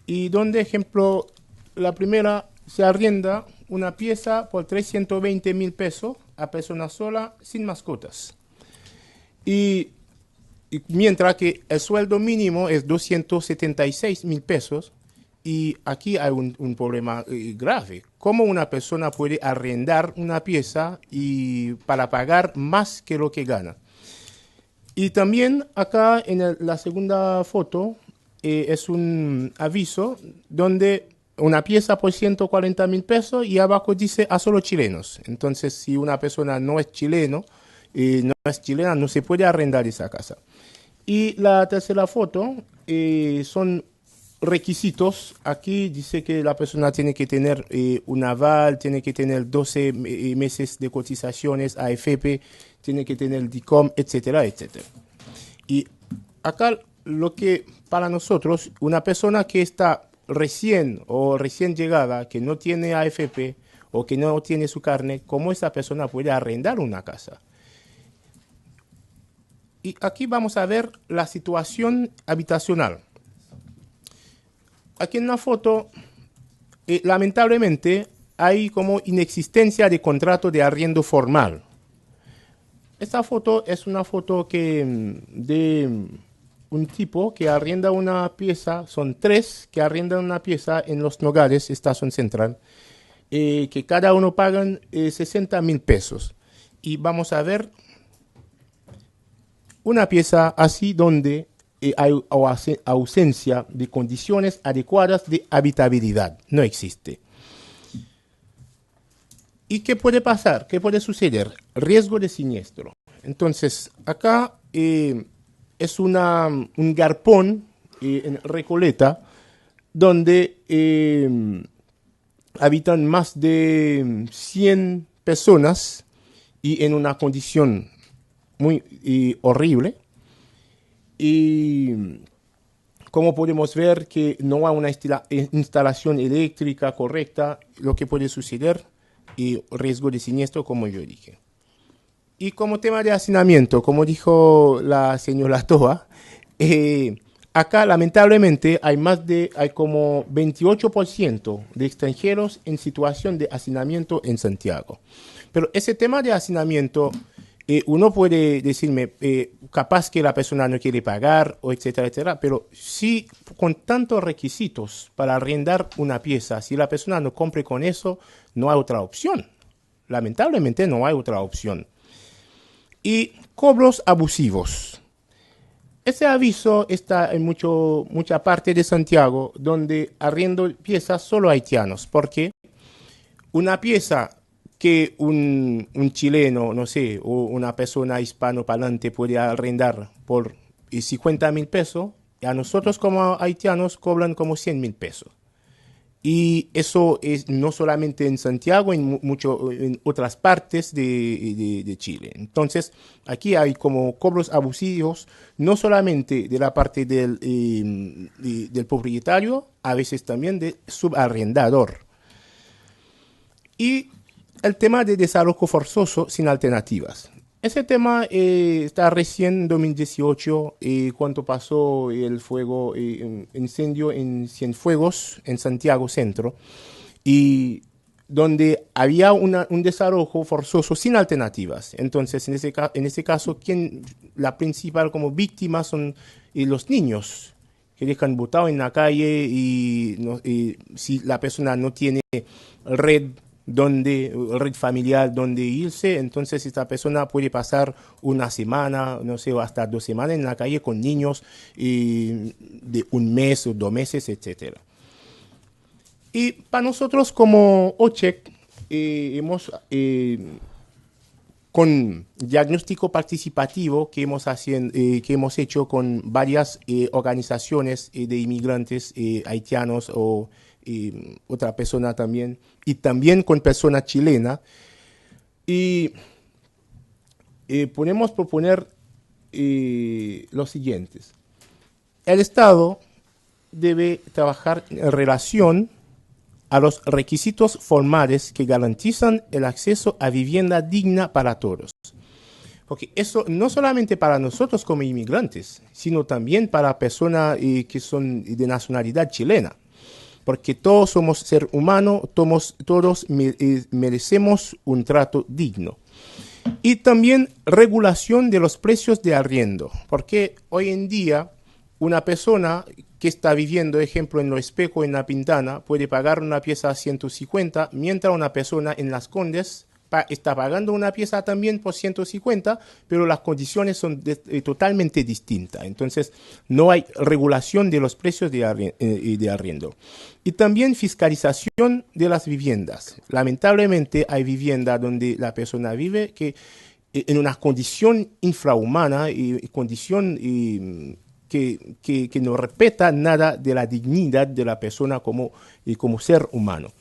y donde, ejemplo, la primera se arrienda una pieza por 320,000 pesos a persona sola sin mascotas. Y mientras que el sueldo mínimo es 276,000 pesos, y aquí hay un problema grave. ¿Cómo una persona puede arrendar una pieza para pagar más que lo que gana? Y también acá en la segunda foto es un aviso donde una pieza por 140,000 pesos y abajo dice a solo chilenos. Entonces, si una persona no es chilena, no se puede arrendar esa casa. Y la tercera foto son requisitos. Aquí dice que la persona tiene que tener un aval, tiene que tener 12 meses de cotizaciones a AFP, tiene que tener el DICOM, etcétera, etcétera. Y acá lo que para nosotros, una persona que está recién llegada, que no tiene AFP o que no tiene su carnet, ¿cómo esa persona puede arrendar una casa? Y aquí vamos a ver la situación habitacional. Aquí en la foto, lamentablemente, hay como inexistencia de contrato de arriendo formal. Esta foto es una foto de un tipo que arrienda una pieza, son 3 que arriendan una pieza en Los Nogales, Estación Central, que cada uno pagan 60,000 pesos. Y vamos a ver una pieza así donde hay ausencia de condiciones adecuadas de habitabilidad. No existe. ¿Y qué puede pasar? ¿Qué puede suceder? Riesgo de siniestro. Entonces, acá es un garpón en Recoleta donde habitan más de 100 personas y en una condición muy horrible. Y como podemos ver que no hay una instalación eléctrica correcta, lo que puede suceder y riesgo de siniestro, como yo dije. Y como tema de hacinamiento, como dijo la señora Toa, acá lamentablemente hay como 28% de extranjeros en situación de hacinamiento en Santiago. Pero ese tema de hacinamiento, uno puede decirme, capaz que la persona no quiere pagar, o etcétera, etcétera, pero si con tantos requisitos para arrendar una pieza, si la persona no cumple con eso, no hay otra opción. Lamentablemente no hay otra opción. Y cobros abusivos. Ese aviso está en mucha parte de Santiago, donde arriendo piezas solo haitianos, porque una pieza que un chileno, no sé, o una persona hispanoparlante puede arrendar por 50,000 pesos, y a nosotros como haitianos cobran como 100,000 pesos. Y eso es no solamente en Santiago, en otras partes de Chile. Entonces, aquí hay como cobros abusivos, no solamente de la parte del propietario, a veces también del subarrendador. Y el tema de desalojo forzoso sin alternativas. Ese tema está recién en 2018, cuando pasó el incendio en Cienfuegos, en Santiago Centro, y donde había un desalojo forzoso sin alternativas. Entonces, en ese caso, la principal como víctima son los niños, que dejan botados en la calle y si la persona no tiene red familiar donde irse, entonces esta persona puede pasar una semana, no sé, o hasta 2 semanas en la calle con niños de 1 mes o 2 meses, etc. Y para nosotros como OCHEC con diagnóstico participativo que hemos hecho con varias organizaciones de inmigrantes haitianos o otra persona también, y también con personas chilenas, y podemos proponer los siguientes. El Estado debe trabajar en relación a los requisitos formales que garantizan el acceso a vivienda digna para todos. Porque eso no solamente para nosotros como inmigrantes, sino también para personas que son de nacionalidad chilena. Porque todos somos seres humanos, todos merecemos un trato digno. Y también regulación de los precios de arriendo, porque hoy en día una persona que está viviendo, ejemplo, en Lo Espejo, en La Pintana, puede pagar una pieza a 150, mientras una persona en Las Condes está pagando una pieza también por 150, pero las condiciones son totalmente distintas. Entonces, no hay regulación de los precios de arriendo. Y también fiscalización de las viviendas. Lamentablemente, hay viviendas donde la persona vive que en una condición infrahumana y condición que no respeta nada de la dignidad de la persona como ser humano.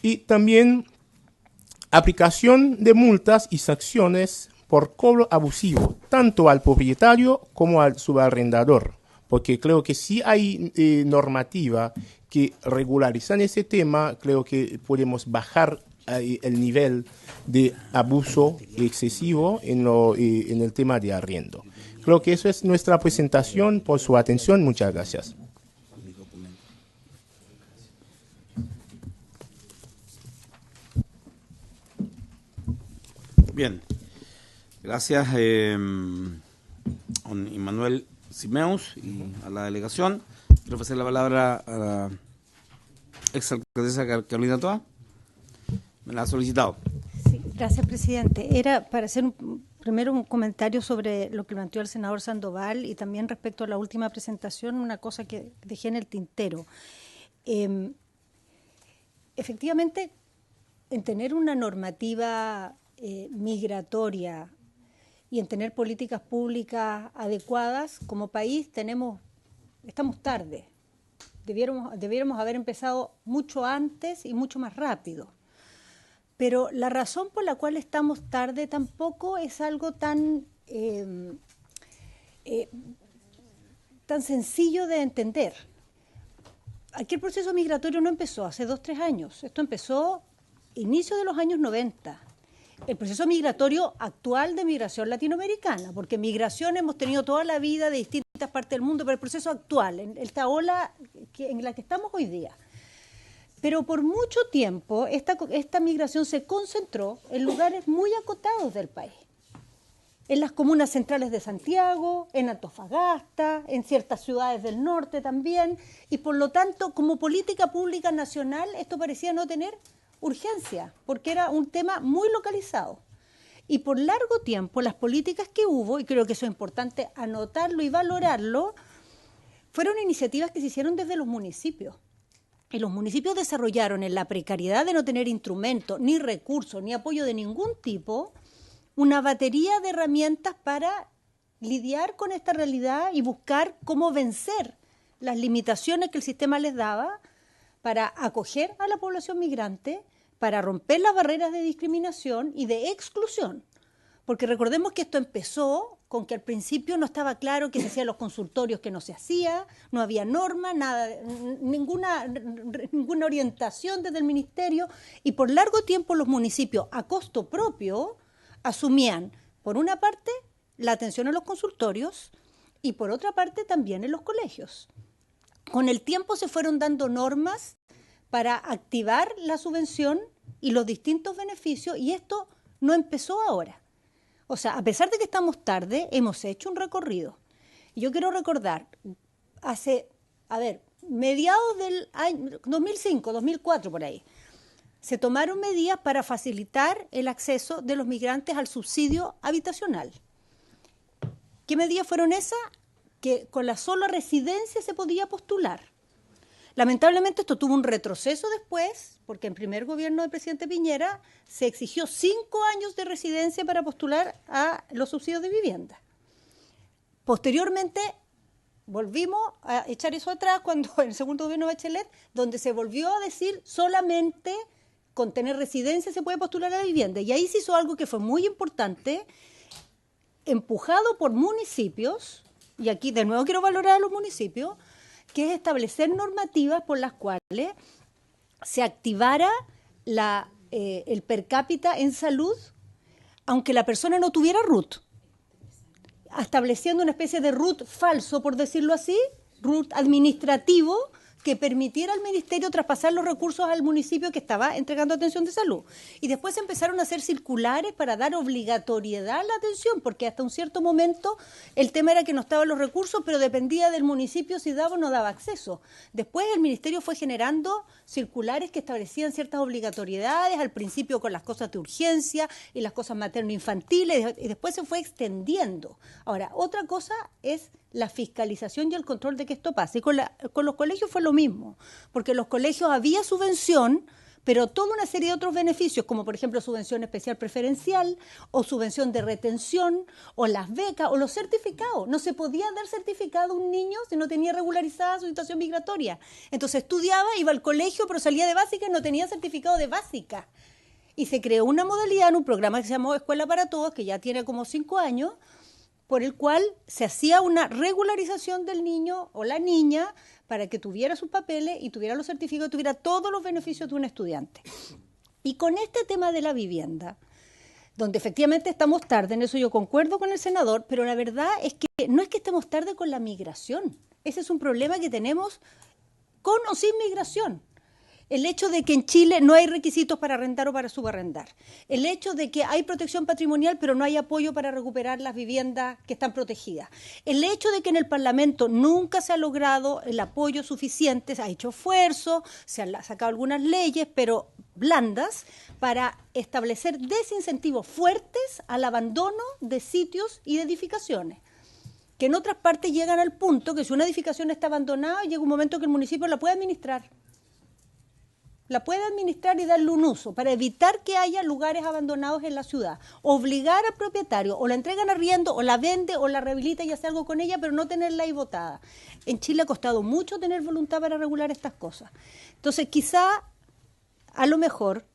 Y también aplicación de multas y sanciones por cobro abusivo, tanto al propietario como al subarrendador, porque creo que si hay normativa que regularizan ese tema, creo que podemos bajar el nivel de abuso excesivo en el tema de arriendo. Creo que eso es nuestra presentación. Por su atención, muchas gracias. Bien, gracias don Immanuel Simeus y a la delegación. Quiero pasar la palabra a la exalcaldesa Carolina Toa. Me la ha solicitado. Sí, gracias, presidente. Era para hacer primero un comentario sobre lo que planteó el senador Sandoval y también respecto a la última presentación, una cosa que dejé en el tintero. Efectivamente, en tener una normativa migratoria y en tener políticas públicas adecuadas, como país estamos tarde. Debiéramos haber empezado mucho antes y mucho más rápido. Pero la razón por la cual estamos tarde tampoco es algo tan sencillo de entender. Aquí el proceso migratorio no empezó hace 2 o 3 años. Esto empezó inicio de los años 90. El proceso migratorio actual de migración latinoamericana, porque migración hemos tenido toda la vida de distintas partes del mundo, pero el proceso actual, en esta ola en la que estamos hoy día. Pero por mucho tiempo esta migración se concentró en lugares muy acotados del país. En las comunas centrales de Santiago, en Antofagasta, en ciertas ciudades del norte también, y por lo tanto, como política pública nacional, esto parecía no tener urgencia, porque era un tema muy localizado. Y por largo tiempo las políticas que hubo, y creo que eso es importante anotarlo y valorarlo, fueron iniciativas que se hicieron desde los municipios. Y los municipios desarrollaron, en la precariedad de no tener instrumentos, ni recursos, ni apoyo de ningún tipo, una batería de herramientas para lidiar con esta realidad y buscar cómo vencer las limitaciones que el sistema les daba para acoger a la población migrante, para romper las barreras de discriminación y de exclusión. Porque recordemos que esto empezó con que al principio no estaba claro que se hacían los consultorios, que no se hacía, no había norma, nada, ninguna orientación desde el ministerio, y por largo tiempo los municipios a costo propio asumían, por una parte, la atención a los consultorios y por otra parte también en los colegios. Con el tiempo se fueron dando normas para activar la subvención y los distintos beneficios, y esto no empezó ahora. O sea, a pesar de que estamos tarde, hemos hecho un recorrido. Y yo quiero recordar, mediados del año 2005, 2004, por ahí, se tomaron medidas para facilitar el acceso de los migrantes al subsidio habitacional. ¿Qué medidas fueron esas? Que con la sola residencia se podía postular. Lamentablemente esto tuvo un retroceso después, porque en primer gobierno del presidente Piñera se exigió 5 años de residencia para postular a los subsidios de vivienda. Posteriormente volvimos a echar eso atrás cuando en el segundo gobierno de Bachelet, donde se volvió a decir solamente con tener residencia se puede postular a la vivienda. Y ahí se hizo algo que fue muy importante, empujado por municipios, y aquí de nuevo quiero valorar a los municipios, que es establecer normativas por las cuales se activara el per cápita en salud, aunque la persona no tuviera RUT, estableciendo una especie de RUT falso, por decirlo así, RUT administrativo, que permitiera al ministerio traspasar los recursos al municipio que estaba entregando atención de salud. Y después empezaron a hacer circulares para dar obligatoriedad a la atención, porque hasta un cierto momento el tema era que no estaban los recursos, pero dependía del municipio si daba o no daba acceso. Después el ministerio fue generando circulares que establecían ciertas obligatoriedades, al principio con las cosas de urgencia y las cosas materno-infantiles, y después se fue extendiendo. Ahora, otra cosa es la fiscalización y el control de que esto pase. Y con los colegios fue lo mismo, porque en los colegios había subvención, pero toda una serie de otros beneficios, como por ejemplo subvención especial preferencial, o subvención de retención, o las becas, o los certificados. No se podía dar certificado a un niño si no tenía regularizada su situación migratoria. Entonces estudiaba, iba al colegio, pero salía de básica y no tenía certificado de básica. Y se creó una modalidad en un programa que se llamó Escuela para Todos, que ya tiene como 5 años, por el cual se hacía una regularización del niño o la niña para que tuviera sus papeles y tuviera los certificados, tuviera todos los beneficios de un estudiante. Y con este tema de la vivienda, donde efectivamente estamos tarde, en eso yo concuerdo con el senador, pero la verdad es que no es que estemos tarde con la migración. Ese es un problema que tenemos con o sin migración. El hecho de que en Chile no hay requisitos para arrendar o para subarrendar. El hecho de que hay protección patrimonial, pero no hay apoyo para recuperar las viviendas que están protegidas. El hecho de que en el Parlamento nunca se ha logrado el apoyo suficiente, se ha hecho esfuerzo, se han sacado algunas leyes, pero blandas, para establecer desincentivos fuertes al abandono de sitios y de edificaciones, que en otras partes llegan al punto que si una edificación está abandonada, llega un momento que el municipio la puede administrar. La puede administrar y darle un uso para evitar que haya lugares abandonados en la ciudad. Obligar al propietario, o la entregan arriendo, o la vende, o la rehabilita y hace algo con ella, pero no tenerla ahí botada. En Chile ha costado mucho tener voluntad para regular estas cosas. Entonces, quizá, a lo mejor,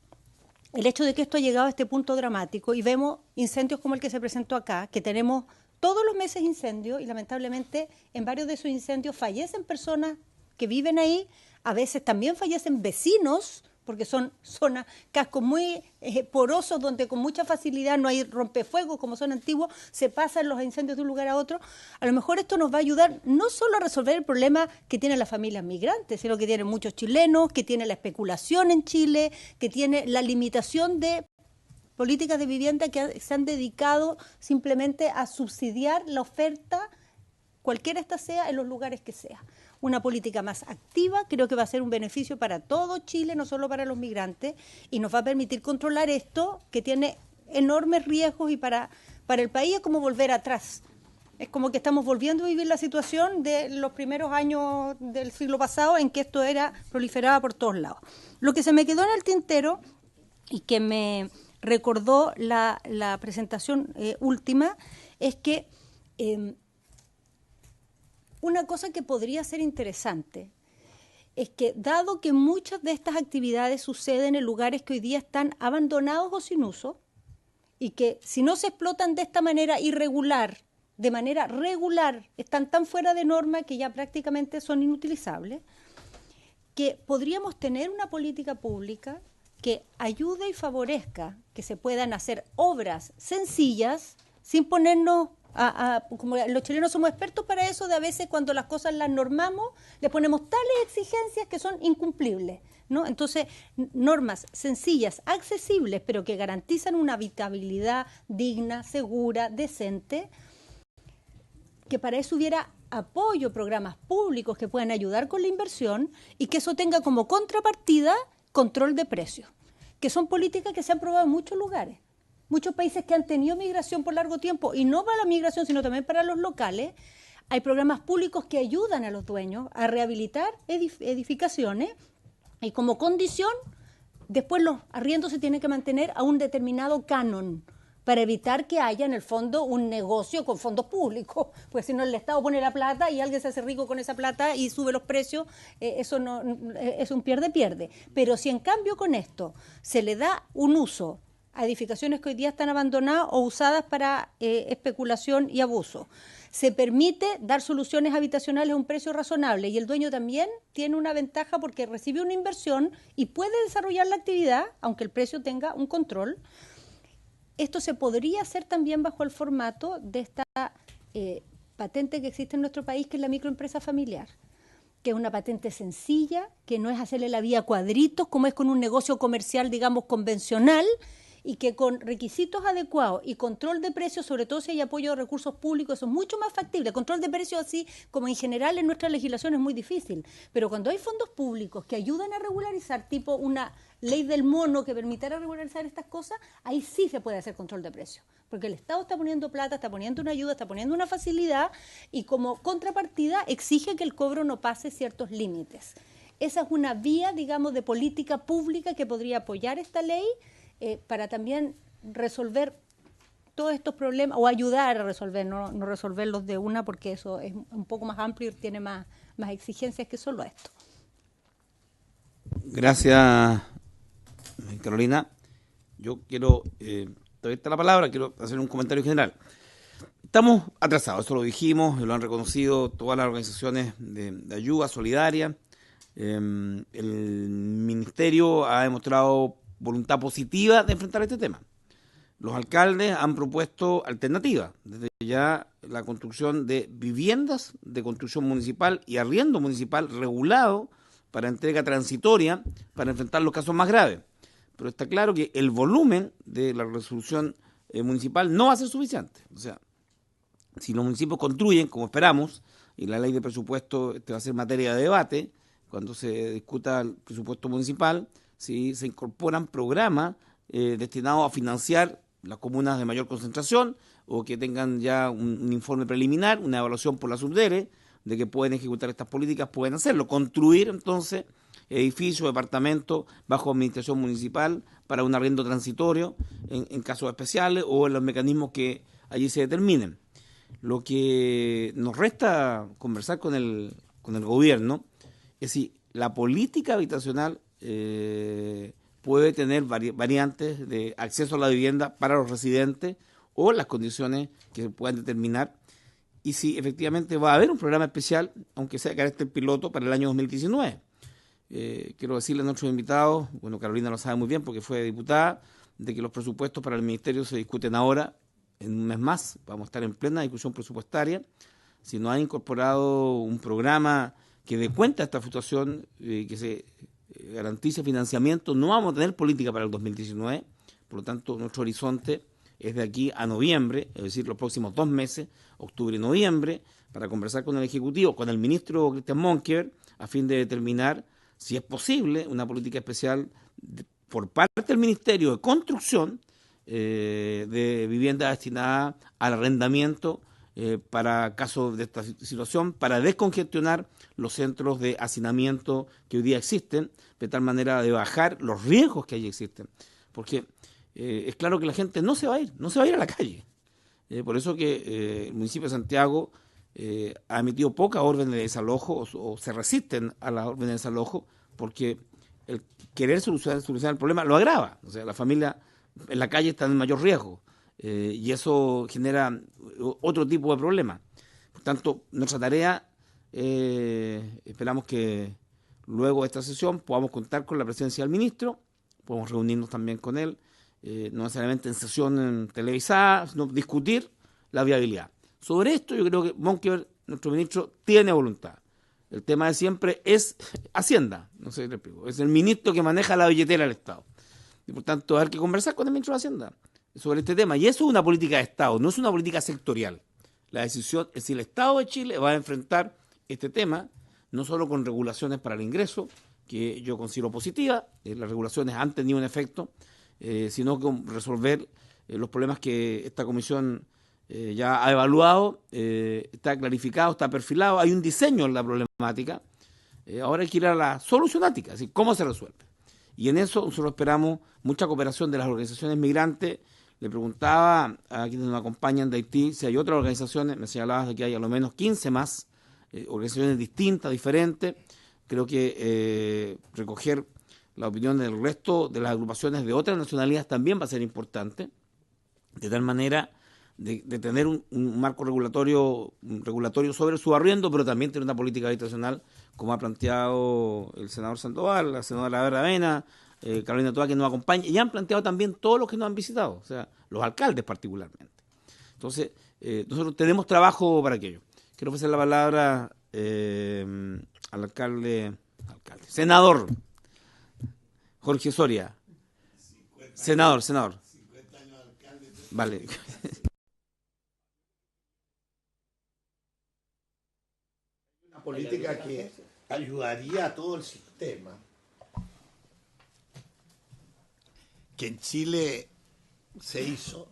el hecho de que esto ha llegado a este punto dramático y vemos incendios como el que se presentó acá, que tenemos todos los meses incendios y lamentablemente en varios de esos incendios fallecen personas que viven ahí, a veces también fallecen vecinos, porque son zonas, cascos muy porosos donde con mucha facilidad no hay rompefuegos como son antiguos, se pasan los incendios de un lugar a otro. A lo mejor esto nos va a ayudar no solo a resolver el problema que tienen las familias migrantes, sino que tienen muchos chilenos, que tiene la especulación en Chile, que tiene la limitación de políticas de vivienda que se han dedicado simplemente a subsidiar la oferta, cualquiera esta sea, en los lugares que sea. Una política más activa creo que va a ser un beneficio para todo Chile, no solo para los migrantes, y nos va a permitir controlar esto que tiene enormes riesgos y para el país es como volver atrás. Es como que estamos volviendo a vivir la situación de los primeros años del siglo pasado en que esto proliferaba por todos lados. Lo que se me quedó en el tintero y que me recordó la presentación última es que una cosa que podría ser interesante es que, dado que muchas de estas actividades suceden en lugares que hoy día están abandonados o sin uso, y que si no se explotan de esta manera irregular, de manera regular, están tan fuera de norma que ya prácticamente son inutilizables, que podríamos tener una política pública que ayude y favorezca que se puedan hacer obras sencillas sin ponernos como los chilenos somos expertos para eso, de a veces cuando las cosas las normamos, le ponemos tales exigencias que son incumplibles, ¿no? Entonces, normas sencillas, accesibles, pero que garantizan una habitabilidad digna, segura, decente, que para eso hubiera apoyo, programas públicos que puedan ayudar con la inversión y que eso tenga como contrapartida control de precios, que son políticas que se han probado en muchos lugares. Muchos países que han tenido migración por largo tiempo, y no para la migración, sino también para los locales, hay programas públicos que ayudan a los dueños a rehabilitar edificaciones y como condición, después los arriendos se tienen que mantener a un determinado canon para evitar que haya en el fondo un negocio con fondos públicos, pues si no el Estado pone la plata y alguien se hace rico con esa plata y sube los precios, eso no es un pierde-pierde. Pero si en cambio con esto se le da un uso a edificaciones que hoy día están abandonadas o usadas para especulación y abuso, se permite dar soluciones habitacionales a un precio razonable y el dueño también tiene una ventaja porque recibe una inversión y puede desarrollar la actividad, aunque el precio tenga un control. Esto se podría hacer también bajo el formato de esta patente que existe en nuestro país, que es la microempresa familiar, que es una patente sencilla, que no es hacerle la vida a cuadritos, como es con un negocio comercial, digamos, convencional, y que con requisitos adecuados y control de precios, sobre todo si hay apoyo de recursos públicos, eso es mucho más factible. Control de precios así, como en general en nuestra legislación es muy difícil, pero cuando hay fondos públicos que ayudan a regularizar, tipo una ley del mono que permitiera regularizar estas cosas, ahí sí se puede hacer control de precios, porque el Estado está poniendo plata, está poniendo una ayuda, está poniendo una facilidad y como contrapartida exige que el cobro no pase ciertos límites. Esa es una vía, digamos, de política pública que podría apoyar esta ley para también resolver todos estos problemas, o ayudar a resolver, no resolverlos de una, porque eso es un poco más amplio y tiene más exigencias que solo esto. Gracias, Carolina. Yo quiero, te la palabra, quiero hacer un comentario general. Estamos atrasados, eso lo dijimos, lo han reconocido todas las organizaciones de ayuda solidaria. El Ministerio ha demostrado voluntad positiva de enfrentar este tema. Los alcaldes han propuesto alternativas, desde ya la construcción de viviendas de construcción municipal y arriendo municipal regulado para entrega transitoria para enfrentar los casos más graves. Pero está claro que el volumen de la resolución municipal no va a ser suficiente. O sea, si los municipios construyen, como esperamos, y la ley de presupuesto va a ser materia de debate, cuando se discuta el presupuesto municipal, si se incorporan programas destinados a financiar las comunas de mayor concentración o que tengan ya un informe preliminar, una evaluación por la Subdere, de que pueden ejecutar estas políticas, pueden hacerlo. Construir, entonces, edificios, departamentos bajo administración municipal para un arriendo transitorio en casos especiales o en los mecanismos que allí se determinen. Lo que nos resta conversar con el gobierno es si la política habitacional puede tener variantes de acceso a la vivienda para los residentes o las condiciones que se puedan determinar, y si efectivamente va a haber un programa especial, aunque sea de carácter piloto, para el año 2019. Quiero decirle a nuestros invitados, bueno, Carolina lo sabe muy bien porque fue diputada, de que los presupuestos para el ministerio se discuten ahora, en un mes más, vamos a estar en plena discusión presupuestaria. Si no ha incorporado un programa que dé cuenta de esta situación, que se garantice financiamiento, no vamos a tener política para el 2019, por lo tanto nuestro horizonte es de aquí a noviembre, es decir, los próximos 2 meses, octubre y noviembre, para conversar con el Ejecutivo, con el ministro Christian Monkever, a fin de determinar si es posible una política especial por parte del Ministerio de Construcción de vivienda destinada al arrendamiento para casos de esta situación, para descongestionar los centros de hacinamiento que hoy día existen, de tal manera de bajar los riesgos que allí existen. Porque es claro que la gente no se va a ir a la calle. Por eso que el municipio de Santiago ha emitido pocas órdenes de desalojo o se resisten a las órdenes de desalojo, porque el querer solucionar el problema lo agrava. O sea, la familia en la calle está en mayor riesgo y eso genera otro tipo de problemas. Por tanto, nuestra tarea, esperamos que luego de esta sesión podamos contar con la presencia del ministro, podemos reunirnos también con él, no necesariamente en sesión televisada, sino discutir la viabilidad. Sobre esto yo creo que Monkever, nuestro ministro, tiene voluntad. El tema de siempre es Hacienda, no sé si le explico, es el ministro que maneja la billetera del Estado. Y por tanto hay que conversar con el ministro de Hacienda sobre este tema. Y eso es una política de Estado, no es una política sectorial. La decisión es si el Estado de Chile va a enfrentar este tema, no solo con regulaciones para el ingreso, que yo considero positiva, las regulaciones han tenido un efecto, sino con resolver los problemas que esta comisión ya ha evaluado, está clarificado, está perfilado, hay un diseño en la problemática, ahora hay que ir a la solucionática, es decir, cómo se resuelve. Y en eso nosotros esperamos mucha cooperación de las organizaciones migrantes. Le preguntaba a quienes nos acompañan de Haití si hay otras organizaciones, me señalabas de que hay a lo menos 15 más, organizaciones distintas, diferentes. Creo que recoger la opinión del resto de las agrupaciones de otras nacionalidades también va a ser importante, de tal manera de tener un marco regulatorio sobre su arriendo, pero también tener una política habitacional, como ha planteado el senador Sandoval, la senadora Aravena, Carolina Toá, que nos acompaña, y han planteado también todos los que nos han visitado, o sea, los alcaldes particularmente. Entonces, nosotros tenemos trabajo para aquello. Quiero ofrecer la palabra al senador Jorge Soria. Senador. 50 años de alcalde. Vale. Una política que ayudaría a todo el sistema. Que en Chile se hizo,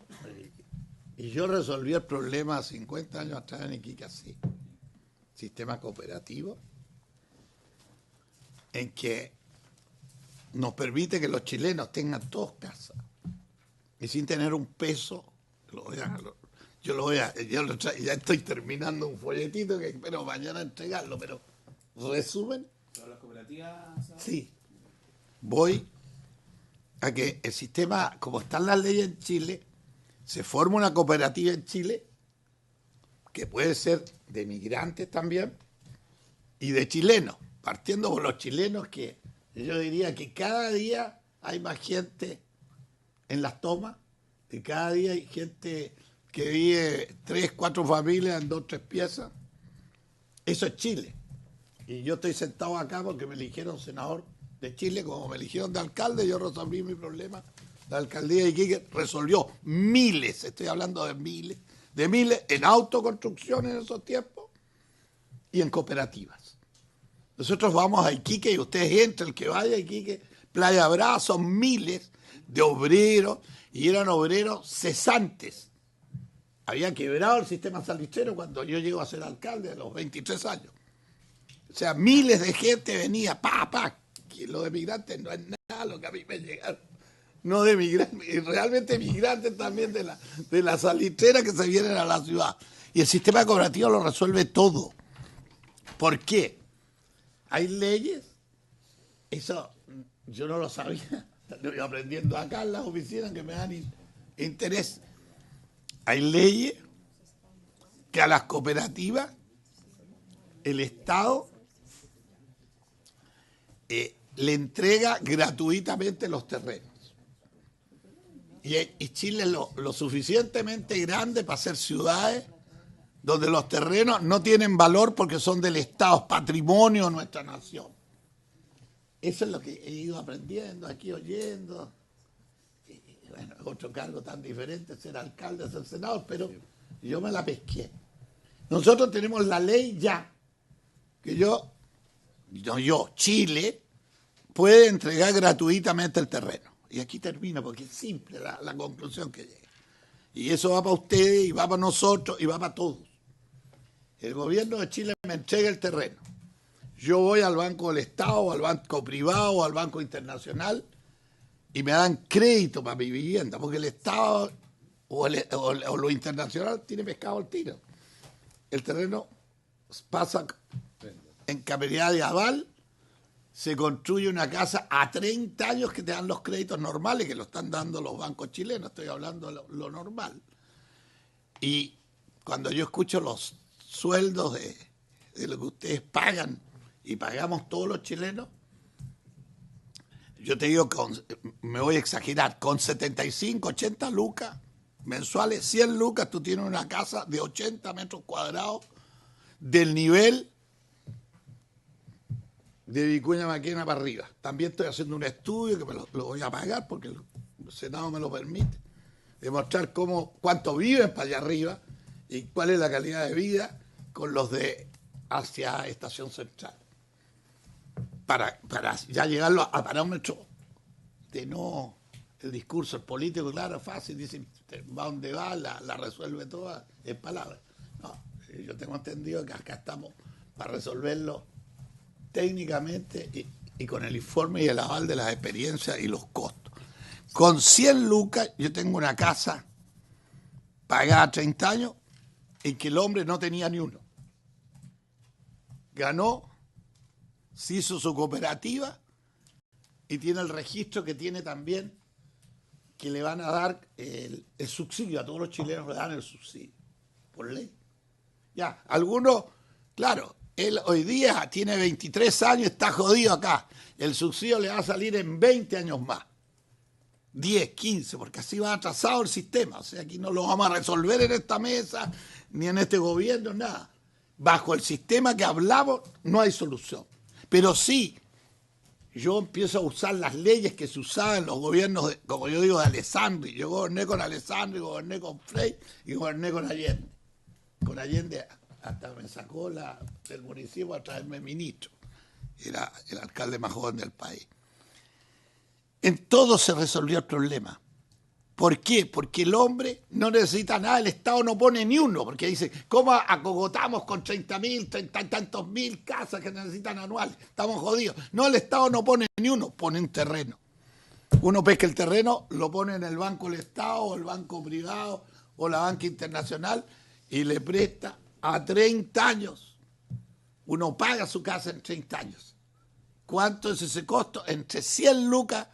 y yo resolví el problema 50 años atrás en Iquique así. Sistema cooperativo, en que nos permite que los chilenos tengan todos casas y sin tener un peso. Ya estoy terminando un folletito que espero mañana entregarlo, pero resumen. ¿Las cooperativas? Sí. Voy a que el sistema, como están las leyes en Chile, se forma una cooperativa en Chile que puede ser de migrantes también y de chilenos, partiendo por los chilenos, que yo diría que cada día hay más gente en las tomas, y cada día hay gente que vive 3, 4 familias en 2, 3 piezas. Eso es Chile. Y yo estoy sentado acá porque me eligieron senador de Chile, como me eligieron de alcalde, yo resolví mi problema. La alcaldía de Iquique resolvió miles, estoy hablando de miles, en autoconstrucción en esos tiempos y en cooperativas. Nosotros vamos a Iquique y ustedes entran, el que vaya a Iquique, Playa Brava, son miles de obreros y eran obreros cesantes. Había quebrado el sistema salitrero cuando yo llego a ser alcalde a los 23 años. O sea, miles de gente venía, que lo de migrantes no es nada lo que a mí me llegaron. No de migrantes, y realmente migrantes también de la salitrera que se vienen a la ciudad. Y el sistema cooperativo lo resuelve todo. ¿Por qué? Hay leyes, eso yo no lo sabía, lo iba aprendiendo acá en las oficinas que me dan interés. Hay leyes que a las cooperativas el Estado le entrega gratuitamente los terrenos. Y Chile es lo suficientemente grande para ser ciudades donde los terrenos no tienen valor porque son del Estado, patrimonio de nuestra nación. Eso es lo que he ido aprendiendo aquí, oyendo. Y bueno, es otro cargo tan diferente, ser alcalde, ser senador, pero yo me la pesqué. Nosotros tenemos la ley ya, que Chile puede entregar gratuitamente el terreno. Y aquí termino, porque es simple la conclusión que llega. Y eso va para ustedes, y va para nosotros, y va para todos. El gobierno de Chile me entrega el terreno. Yo voy al Banco del Estado, o al banco privado, o al Banco Internacional, y me dan crédito para mi vivienda, porque el Estado o lo internacional tiene pescado al tiro. El terreno pasa en capacidad de aval, se construye una casa a 30 años que te dan los créditos normales, que lo están dando los bancos chilenos, estoy hablando de lo normal. Y cuando yo escucho los sueldos de lo que ustedes pagan y pagamos todos los chilenos, yo te digo, me voy a exagerar, con 75, 80 lucas mensuales, 100 lucas, tú tienes una casa de 80 metros cuadrados del nivel de Vicuña Maquena para arriba. También estoy haciendo un estudio que lo voy a pagar porque el Senado me lo permite, demostrar cuánto viven para allá arriba y cuál es la calidad de vida con los de hacia Estación Central. Para ya llegarlo a parámetros de no el discurso, el político, claro, fácil, dice, va donde va, la resuelve toda en palabras. No, yo tengo entendido que acá estamos para resolverlo técnicamente y con el informe y el aval de las experiencias y los costos. Con 100 lucas yo tengo una casa pagada a 30 años en que el hombre no tenía ni uno. Ganó, se hizo su cooperativa y tiene el registro que tiene también, que le van a dar el subsidio, a todos los chilenos le dan el subsidio, por ley. Ya, algunos, claro, él hoy día tiene 23 años, está jodido acá. El subsidio le va a salir en 20 años más. 10, 15, porque así va atrasado el sistema. O sea, aquí no lo vamos a resolver en esta mesa, ni en este gobierno, nada. Bajo el sistema que hablamos, no hay solución. Pero sí, yo empiezo a usar las leyes que se usaban en los gobiernos, como yo digo, de Alessandri. Yo goberné con Alessandri, goberné con Frey y goberné con Allende. Con Allende hasta me sacó del municipio a traerme ministro. Era el alcalde más joven del país. En todo se resolvió el problema. ¿Por qué? Porque el hombre no necesita nada, el Estado no pone ni uno, porque dice, ¿cómo acogotamos con 30.000, 30 y tantos mil casas que necesitan anuales? Estamos jodidos. No, el Estado no pone ni uno, pone un terreno. Uno pesca el terreno, lo pone en el Banco del Estado, o el Banco Privado, o la Banca Internacional, y le presta a 30 años. Uno paga su casa en 30 años. ¿Cuánto es ese costo? Entre 100 lucas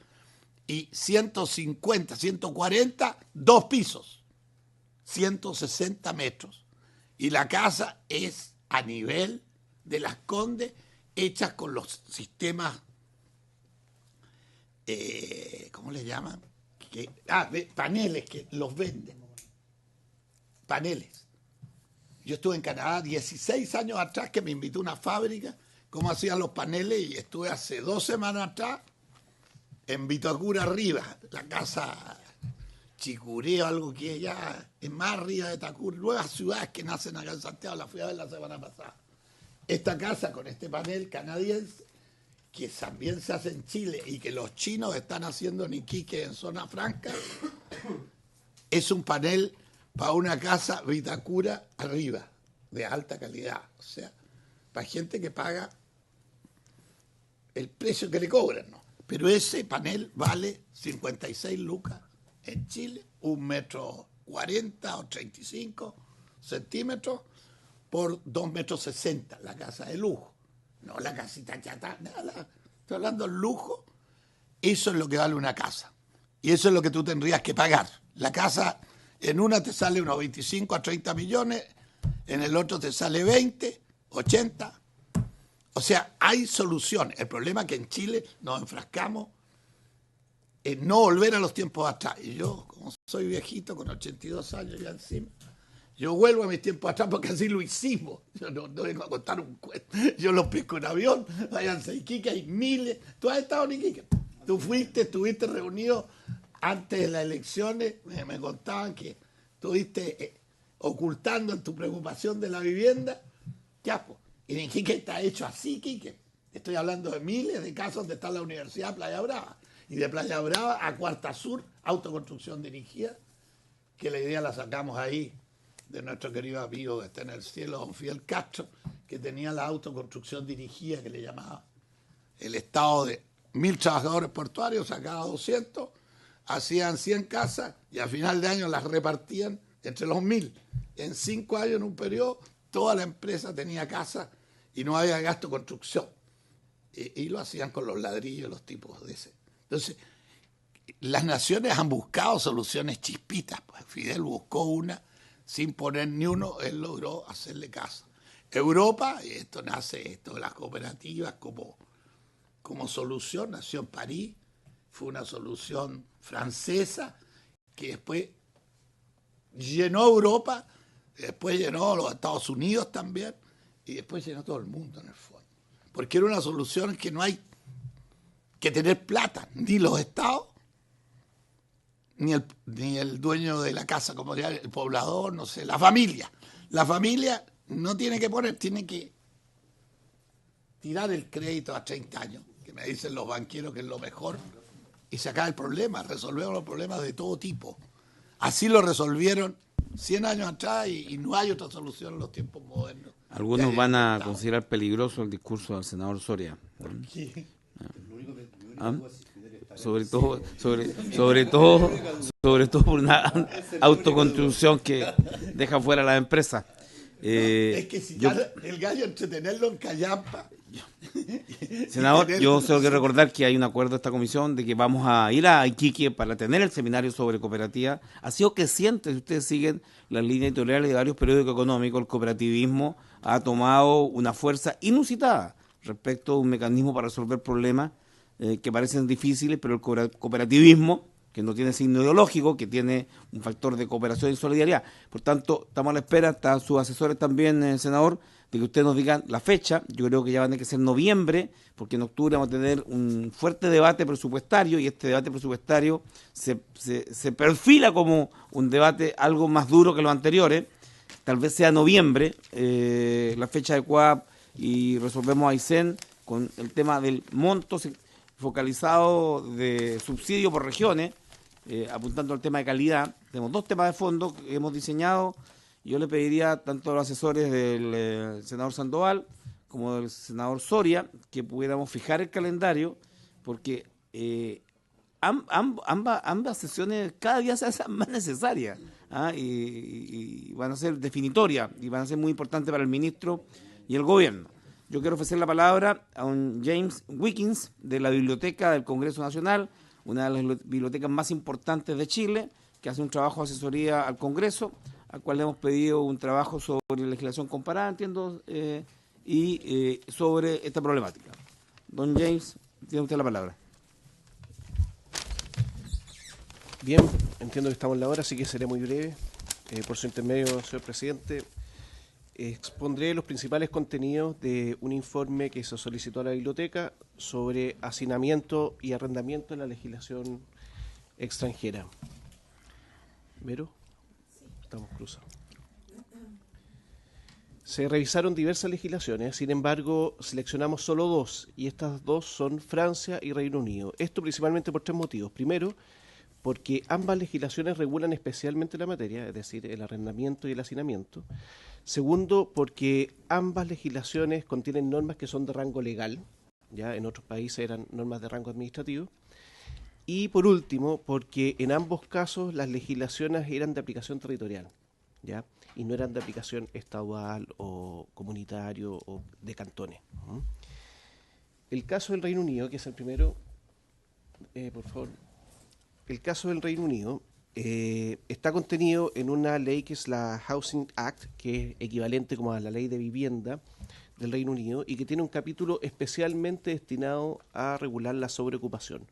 y 150, 140, 2 pisos, 160 metros. Y la casa es a nivel de Las Condes, hechas con los sistemas, ¿cómo le llaman? Paneles que los venden. Paneles. Yo estuve en Canadá 16 años atrás, que me invitó a una fábrica cómo hacían los paneles y estuve hace 2 semanas atrás en Vitacura arriba, la casa Chicureo, algo que ya es más arriba de Tacur, nuevas ciudades que nacen acá en Santiago, la fui a ver la semana pasada. Esta casa con este panel canadiense, que también se hace en Chile y que los chinos están haciendo en Iquique, en Zona Franca, es un panel para una casa Vitacura arriba, de alta calidad, o sea, para gente que paga el precio que le cobran, ¿no? Pero ese panel vale 56 lucas en Chile, 1,40 metros o 35 centímetros por 2,60 metros, la casa de lujo, no la casita chata, nada, estoy hablando de lujo. Eso es lo que vale una casa, y eso es lo que tú tendrías que pagar. La casa en una te sale unos 25 a 30 millones, en el otro te sale 20, 80. O sea, hay soluciones. El problema es que en Chile nos enfrascamos en no volver a los tiempos atrás. Y yo, como soy viejito, con 82 años ya encima, yo vuelvo a mis tiempos atrás porque así lo hicimos. Yo no vengo a contar un cuento. Yo los pesco en avión, váyanse a Iquique, hay miles. ¿Tú has estado en Iquique? Tú fuiste, estuviste reunido antes de las elecciones, me contaban que estuviste ocultando en tu preocupación de la vivienda. Ya, pues. Y en Iquique está hecho así, Iquique. Estoy hablando de miles de casos donde está la Universidad de Playa Brava. Y de Playa Brava a Cuarta Sur, autoconstrucción dirigida, que la idea la sacamos ahí de nuestro querido amigo que está en el cielo, don Fidel Castro, que tenía la autoconstrucción dirigida que le llamaba. El Estado de 1.000 trabajadores portuarios sacaba 200, hacían 100 casas y a final de año las repartían entre los 1.000. En 5 años, en un periodo, toda la empresa tenía casa y no había gasto de construcción. Y lo hacían con los ladrillos, los tipos de ese. Entonces, las naciones han buscado soluciones chispitas. Pues Fidel buscó una sin poner ni uno, él logró hacerle caso. Europa, y esto nace de las cooperativas como solución, nació en París, fue una solución francesa que después llenó Europa, después llenó los Estados Unidos también, y después llenó todo el mundo en el fondo. Porque era una solución que no hay que tener plata, ni los estados, ni el dueño de la casa, como diría el poblador, no sé, la familia. La familia no tiene que poner, tiene que tirar el crédito a 30 años, que me dicen los banqueros que es lo mejor, y se acaba el problema, resolvemos los problemas de todo tipo. Así lo resolvieron 100 años atrás y no hay otra solución en los tiempos modernos. Algunos van a considerar peligroso el discurso del senador Soria. ¿Por qué? ¿Ah? Sobre todo por una autoconstrucción que deja fuera a las empresas. Es que si el gallo entretenerlo en callampa. Senador, yo tengo que recordar que hay un acuerdo de esta comisión de que vamos a ir a Iquique para tener el seminario sobre cooperativa. Ha sido creciente, si ustedes siguen las líneas editoriales de varios periódicos económicos, el cooperativismo ha tomado una fuerza inusitada respecto a un mecanismo para resolver problemas que parecen difíciles, pero el cooperativismo, que no tiene signo ideológico, que tiene un factor de cooperación y solidaridad. Por tanto, estamos a la espera, están sus asesores también, senador, de que ustedes nos digan la fecha. Yo creo que ya van a tener que ser noviembre, porque en octubre vamos a tener un fuerte debate presupuestario, y este debate presupuestario se perfila como un debate algo más duro que los anteriores. Tal vez sea noviembre, la fecha adecuada, y resolvemos a Aysén con el tema del monto focalizado de subsidio por regiones, apuntando al tema de calidad. Tenemos 2 temas de fondo que hemos diseñado. Yo le pediría tanto a los asesores del senador Sandoval como del senador Soria que pudiéramos fijar el calendario, porque ambas sesiones cada día se hacen más necesarias, y van a ser definitorias y van a ser muy importantes para el ministro y el gobierno. Yo quiero ofrecer la palabra a un James Wickens de la Biblioteca del Congreso Nacional, una de las bibliotecas más importantes de Chile, que hace un trabajo de asesoría al Congreso, al cual le hemos pedido un trabajo sobre legislación comparada, entiendo, y sobre esta problemática. Don James, tiene usted la palabra. Bien, entiendo que estamos en la hora, así que seré muy breve. Por su intermedio, señor presidente, expondré los principales contenidos de un informe que se solicitó a la biblioteca sobre hacinamiento y arrendamiento en la legislación extranjera. ¿Vero? Estamos cruzados. Se revisaron diversas legislaciones, sin embargo, seleccionamos solo dos, y estas dos son Francia y Reino Unido. Esto principalmente por tres motivos. Primero, porque ambas legislaciones regulan especialmente la materia, es decir, el arrendamiento y el hacinamiento. Segundo, porque ambas legislaciones contienen normas que son de rango legal, ya en otros países eran normas de rango administrativo. Y por último, porque en ambos casos las legislaciones eran de aplicación territorial, ¿ya? Y no eran de aplicación estadual o comunitario o de cantones. El caso del Reino Unido, que es el primero, por favor. El caso del Reino Unido está contenido en una ley que es la Housing Act, que es equivalente como a la ley de vivienda del Reino Unido y que tiene un capítulo especialmente destinado a regular la sobreocupación.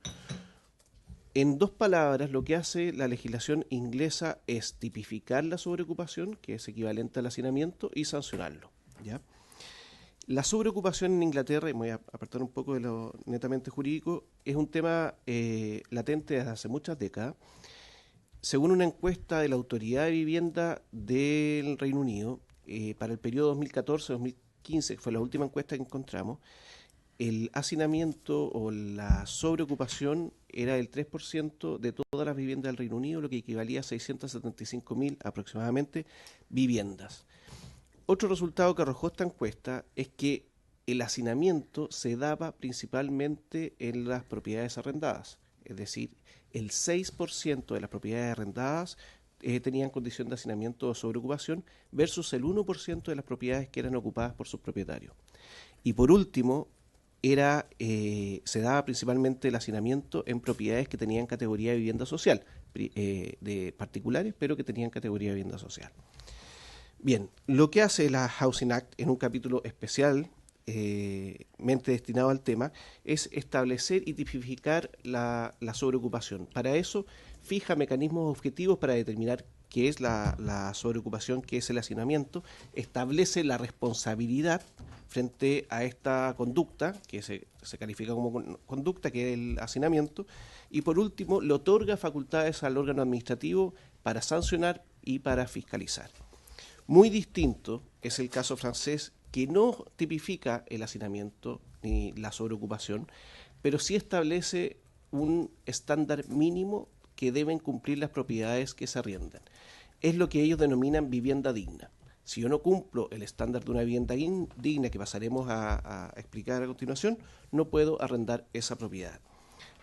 En dos palabras, lo que hace la legislación inglesa es tipificar la sobreocupación, que es equivalente al hacinamiento, y sancionarlo, ¿ya? La sobreocupación en Inglaterra, y me voy a apartar un poco de lo netamente jurídico, es un tema latente desde hace muchas décadas. Según una encuesta de la Autoridad de Vivienda del Reino Unido, para el periodo 2014-2015, que fue la última encuesta que encontramos, el hacinamiento o la sobreocupación era del 3% de todas las viviendas del Reino Unido, lo que equivalía a 675.000 aproximadamente viviendas. Otro resultado que arrojó esta encuesta es que el hacinamiento se daba principalmente en las propiedades arrendadas, es decir, el 6% de las propiedades arrendadas tenían condición de hacinamiento o sobreocupación versus el 1% de las propiedades que eran ocupadas por sus propietarios. Y por último, se daba principalmente el hacinamiento en propiedades que tenían categoría de vivienda social, de particulares, pero que tenían categoría de vivienda social. Bien, lo que hace la Housing Act en un capítulo especialmente destinado al tema es establecer y tipificar la sobreocupación. Para eso, fija mecanismos objetivos para determinar qué es la sobreocupación, qué es el hacinamiento, establece la responsabilidad frente a esta conducta, que se califica como conducta, que es el hacinamiento, y por último, le otorga facultades al órgano administrativo para sancionar y para fiscalizar. Muy distinto es el caso francés, que no tipifica el hacinamiento ni la sobreocupación, pero sí establece un estándar mínimo que deben cumplir las propiedades que se arriendan. Es lo que ellos denominan vivienda digna. Si yo no cumplo el estándar de una vivienda digna, que pasaremos a explicar a continuación, no puedo arrendar esa propiedad.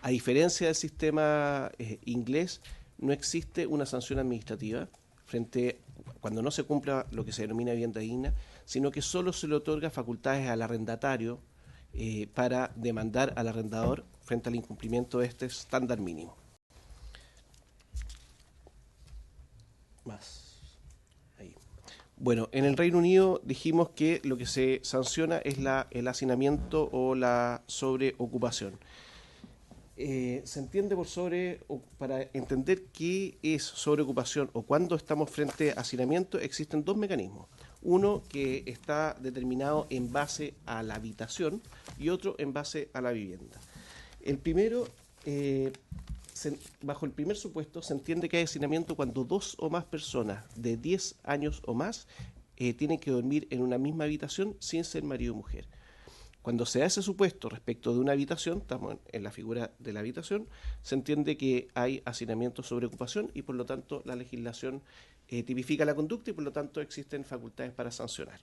A diferencia del sistema inglés, no existe una sanción administrativa cuando no se cumpla lo que se denomina vivienda digna, sino que solo se le otorga facultades al arrendatario para demandar al arrendador frente al incumplimiento de este estándar mínimo. Ahí. Bueno, en el Reino Unido dijimos que lo que se sanciona es el hacinamiento o la sobreocupación. Se entiende para entender qué es sobreocupación o cuándo estamos frente a hacinamiento, existen dos mecanismos. Uno que está determinado en base a la habitación y otro en base a la vivienda. El primero, bajo el primer supuesto, se entiende que hay hacinamiento cuando dos o más personas de 10 años o más tienen que dormir en una misma habitación sin ser marido o mujer. Cuando se da ese supuesto respecto de una habitación, estamos en la figura de la habitación, se entiende que hay hacinamiento sobre ocupación y por lo tanto la legislación tipifica la conducta y por lo tanto existen facultades para sancionar.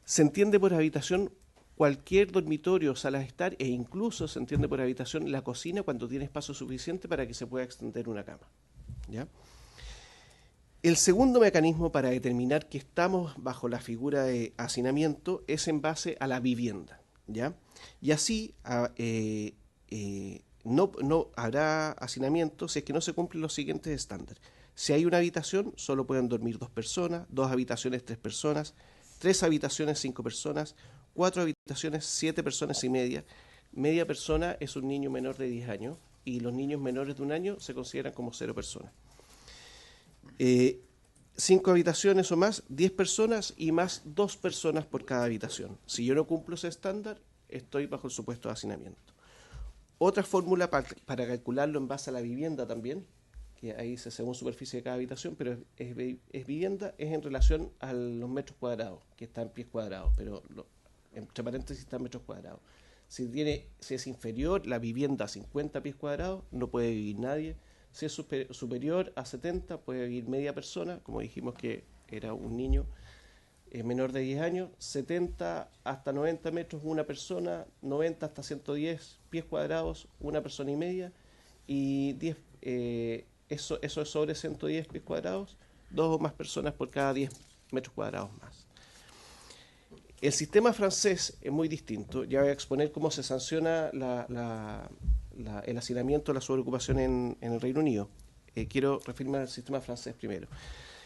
Se entiende por habitación cualquier dormitorio, sala de estar e incluso se entiende por habitación la cocina cuando tiene espacio suficiente para que se pueda extender una cama, ¿ya? El segundo mecanismo para determinar que estamos bajo la figura de hacinamiento es en base a la vivienda, ¿ya? Y así no habrá hacinamiento si es que no se cumplen los siguientes estándares. Si hay una habitación, solo pueden dormir 2 personas, 2 habitaciones, 3 personas, 3 habitaciones, 5 personas, 4 habitaciones, 7 personas y media. Media persona es un niño menor de 10 años y los niños menores de 1 año se consideran como 0 personas. 5 habitaciones o más, 10 personas y más 2 personas por cada habitación. Si yo no cumplo ese estándar, estoy bajo el supuesto de hacinamiento. Otra fórmula para calcularlo en base a la vivienda también, que ahí dice según superficie de cada habitación, pero es vivienda, es en relación a los metros cuadrados, que está en pies cuadrados, pero entre paréntesis está en metros cuadrados. Si es inferior la vivienda a 50 pies cuadrados, no puede vivir nadie. Si es superior a 70, puede vivir media persona, como dijimos que era un niño menor de 10 años, 70 hasta 90 metros una persona, 90 hasta 110 pies cuadrados una persona y media, y 10, eso es sobre 110 pies cuadrados, 2 o más personas por cada 10 metros cuadrados más. El sistema francés es muy distinto. Ya voy a exponer cómo se sanciona el hacinamiento, la sobreocupación en el Reino Unido. Quiero referirme al sistema francés primero.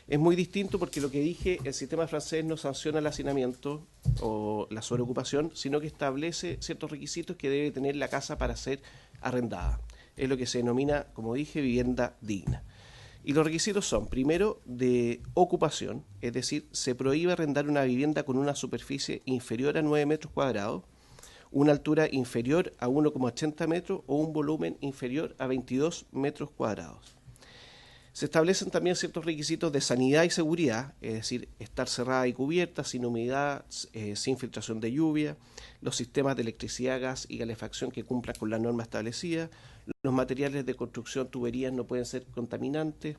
Es muy distinto porque lo que dije, el sistema francés no sanciona el hacinamiento o la sobreocupación, sino que establece ciertos requisitos que debe tener la casa para ser arrendada. Es lo que se denomina, como dije, vivienda digna. Y los requisitos son, primero, de ocupación, es decir, se prohíbe arrendar una vivienda con una superficie inferior a 9 metros cuadrados, una altura inferior a 1,80 metros o un volumen inferior a 22 metros cuadrados. Se establecen también ciertos requisitos de sanidad y seguridad, es decir, estar cerrada y cubierta, sin humedad, sin filtración de lluvia, los sistemas de electricidad, gas y calefacción que cumplan con la norma establecida, los materiales de construcción, tuberías no pueden ser contaminantes,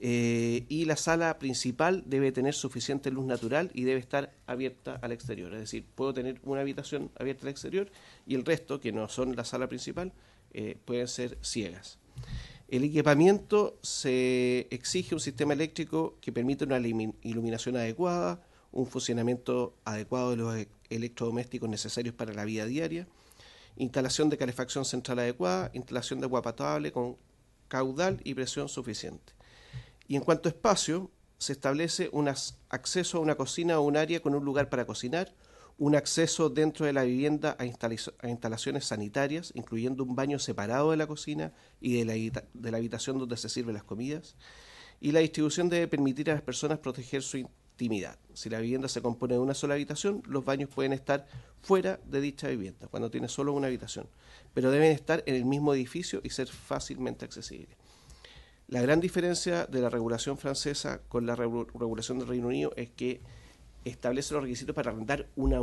y la sala principal debe tener suficiente luz natural y debe estar abierta al exterior. Es decir, puedo tener una habitación abierta al exterior y el resto, que no son la sala principal, pueden ser ciegas. El equipamiento se exige un sistema eléctrico que permita una iluminación adecuada, un funcionamiento adecuado de los electrodomésticos necesarios para la vida diaria, instalación de calefacción central adecuada, instalación de agua potable con caudal y presión suficiente. Y en cuanto a espacio, se establece un acceso a una cocina o un área con un lugar para cocinar, un acceso dentro de la vivienda a instalaciones sanitarias, incluyendo un baño separado de la cocina y de la habitación donde se sirven las comidas, y la distribución debe permitir a las personas proteger su intimidad. Si la vivienda se compone de una sola habitación, los baños pueden estar fuera de dicha vivienda, cuando tiene solo una habitación, pero deben estar en el mismo edificio y ser fácilmente accesibles. La gran diferencia de la regulación francesa con la regulación del Reino Unido es que establece los requisitos para arrendar una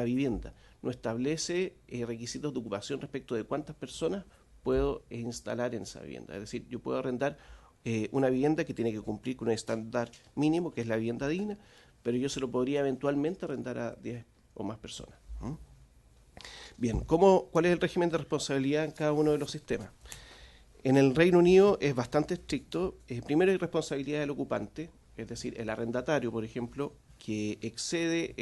vivienda. No establece requisitos de ocupación respecto de cuántas personas puedo instalar en esa vivienda. Es decir, yo puedo arrendar una vivienda que tiene que cumplir con un estándar mínimo, que es la vivienda digna, pero yo se lo podría eventualmente arrendar a 10 o más personas. Bien, ¿cuál es el régimen de responsabilidad en cada uno de los sistemas? En el Reino Unido es bastante estricto. Primero hay responsabilidad del ocupante, es decir, el arrendatario, por ejemplo, que excede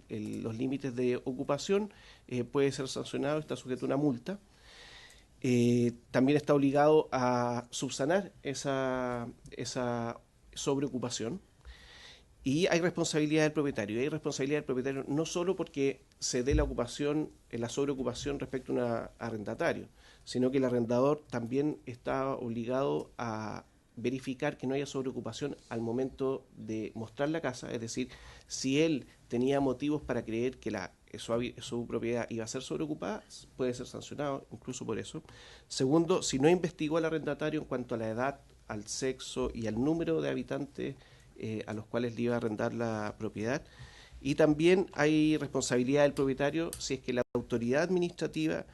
los límites de ocupación, puede ser sancionado, está sujeto a una multa. También está obligado a subsanar esa sobreocupación. Y hay responsabilidad del propietario. Y hay responsabilidad del propietario no solo porque se dé la sobreocupación respecto a un arrendatario, sino que el arrendador también está obligado a verificar que no haya sobreocupación al momento de mostrar la casa. Es decir, si él tenía motivos para creer que su propiedad iba a ser sobreocupada, puede ser sancionado incluso por eso. Segundo, si no investigó al arrendatario en cuanto a la edad, al sexo y al número de habitantes a los cuales le iba a arrendar la propiedad. Y también hay responsabilidad del propietario si es que la autoridad administrativa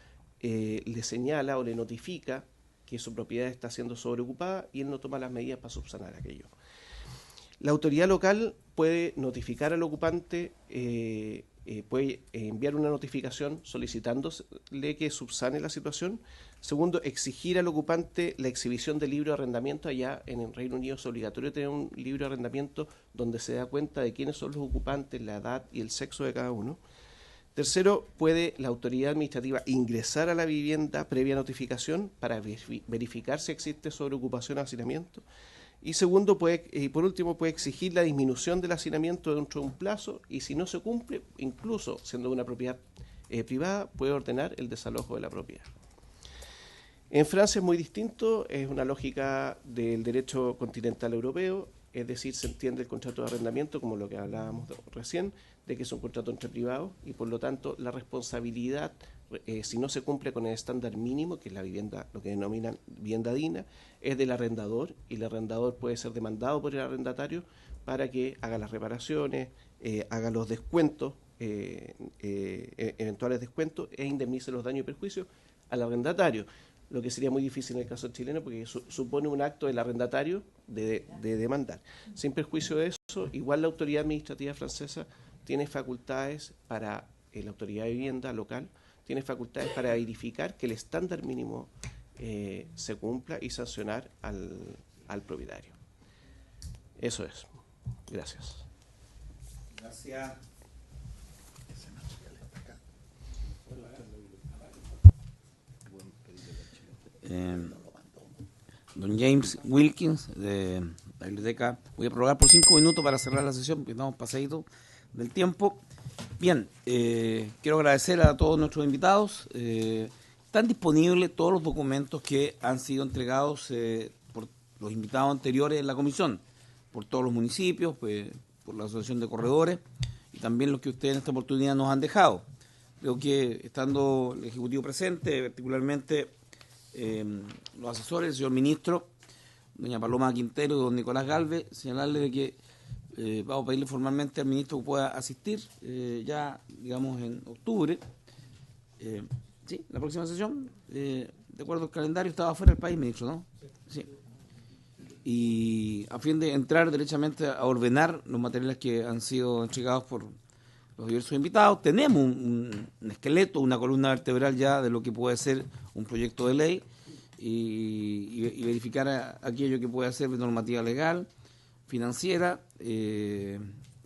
le señala o le notifica que su propiedad está siendo sobreocupada y él no toma las medidas para subsanar aquello. La autoridad local puede notificar al ocupante, puede enviar una notificación solicitándole que subsane la situación. Segundo, exigir al ocupante la exhibición del libro de arrendamiento. Allá en el Reino Unido es obligatorio tener un libro de arrendamiento donde se da cuenta de quiénes son los ocupantes, la edad y el sexo de cada uno. Tercero, puede la autoridad administrativa ingresar a la vivienda previa notificación para verificar si existe sobreocupación o hacinamiento. Y segundo, por último, puede exigir la disminución del hacinamiento dentro de un plazo, y si no se cumple, incluso siendo una propiedad privada, puede ordenar el desalojo de la propiedad. En Francia es muy distinto, es una lógica del derecho continental europeo, es decir, se entiende el contrato de arrendamiento como lo que hablábamos recién, de que es un contrato entre privados y por lo tanto la responsabilidad, si no se cumple con el estándar mínimo, que es la vivienda, lo que denominan vivienda digna, es del arrendador y el arrendador puede ser demandado por el arrendatario para que haga las reparaciones, haga los descuentos, eventuales descuentos e indemnice los daños y perjuicios al arrendatario. Lo que sería muy difícil en el caso chileno porque supone un acto del arrendatario de demandar. Sin perjuicio de eso, igual la autoridad administrativa francesa tiene facultades para, la autoridad de vivienda local, tiene facultades para verificar que el estándar mínimo se cumpla y sancionar al propietario. Eso es. Gracias. Gracias. Don James Wilkins de la biblioteca, voy a prorrogar por 5 minutos para cerrar la sesión porque estamos pasaditos del tiempo. Bien, quiero agradecer a todos nuestros invitados. Están disponibles todos los documentos que han sido entregados por los invitados anteriores en la comisión, por todos los municipios, por la Asociación de Corredores y también los que ustedes en esta oportunidad nos han dejado. Creo que estando el Ejecutivo presente, particularmente los asesores, el señor ministro, doña Paloma Quintero y don Nicolás Galvez, señalarle de que vamos a pedirle formalmente al ministro que pueda asistir ya, digamos, en octubre. Sí, la próxima sesión, de acuerdo al calendario, estaba fuera del país, ministro, ¿no? Sí. Y a fin de entrar derechamente a ordenar los materiales que han sido entregados por los diversos invitados, tenemos un esqueleto, una columna vertebral ya de lo que puede ser un proyecto de ley y verificar aquello que puede ser de normativa legal, financiera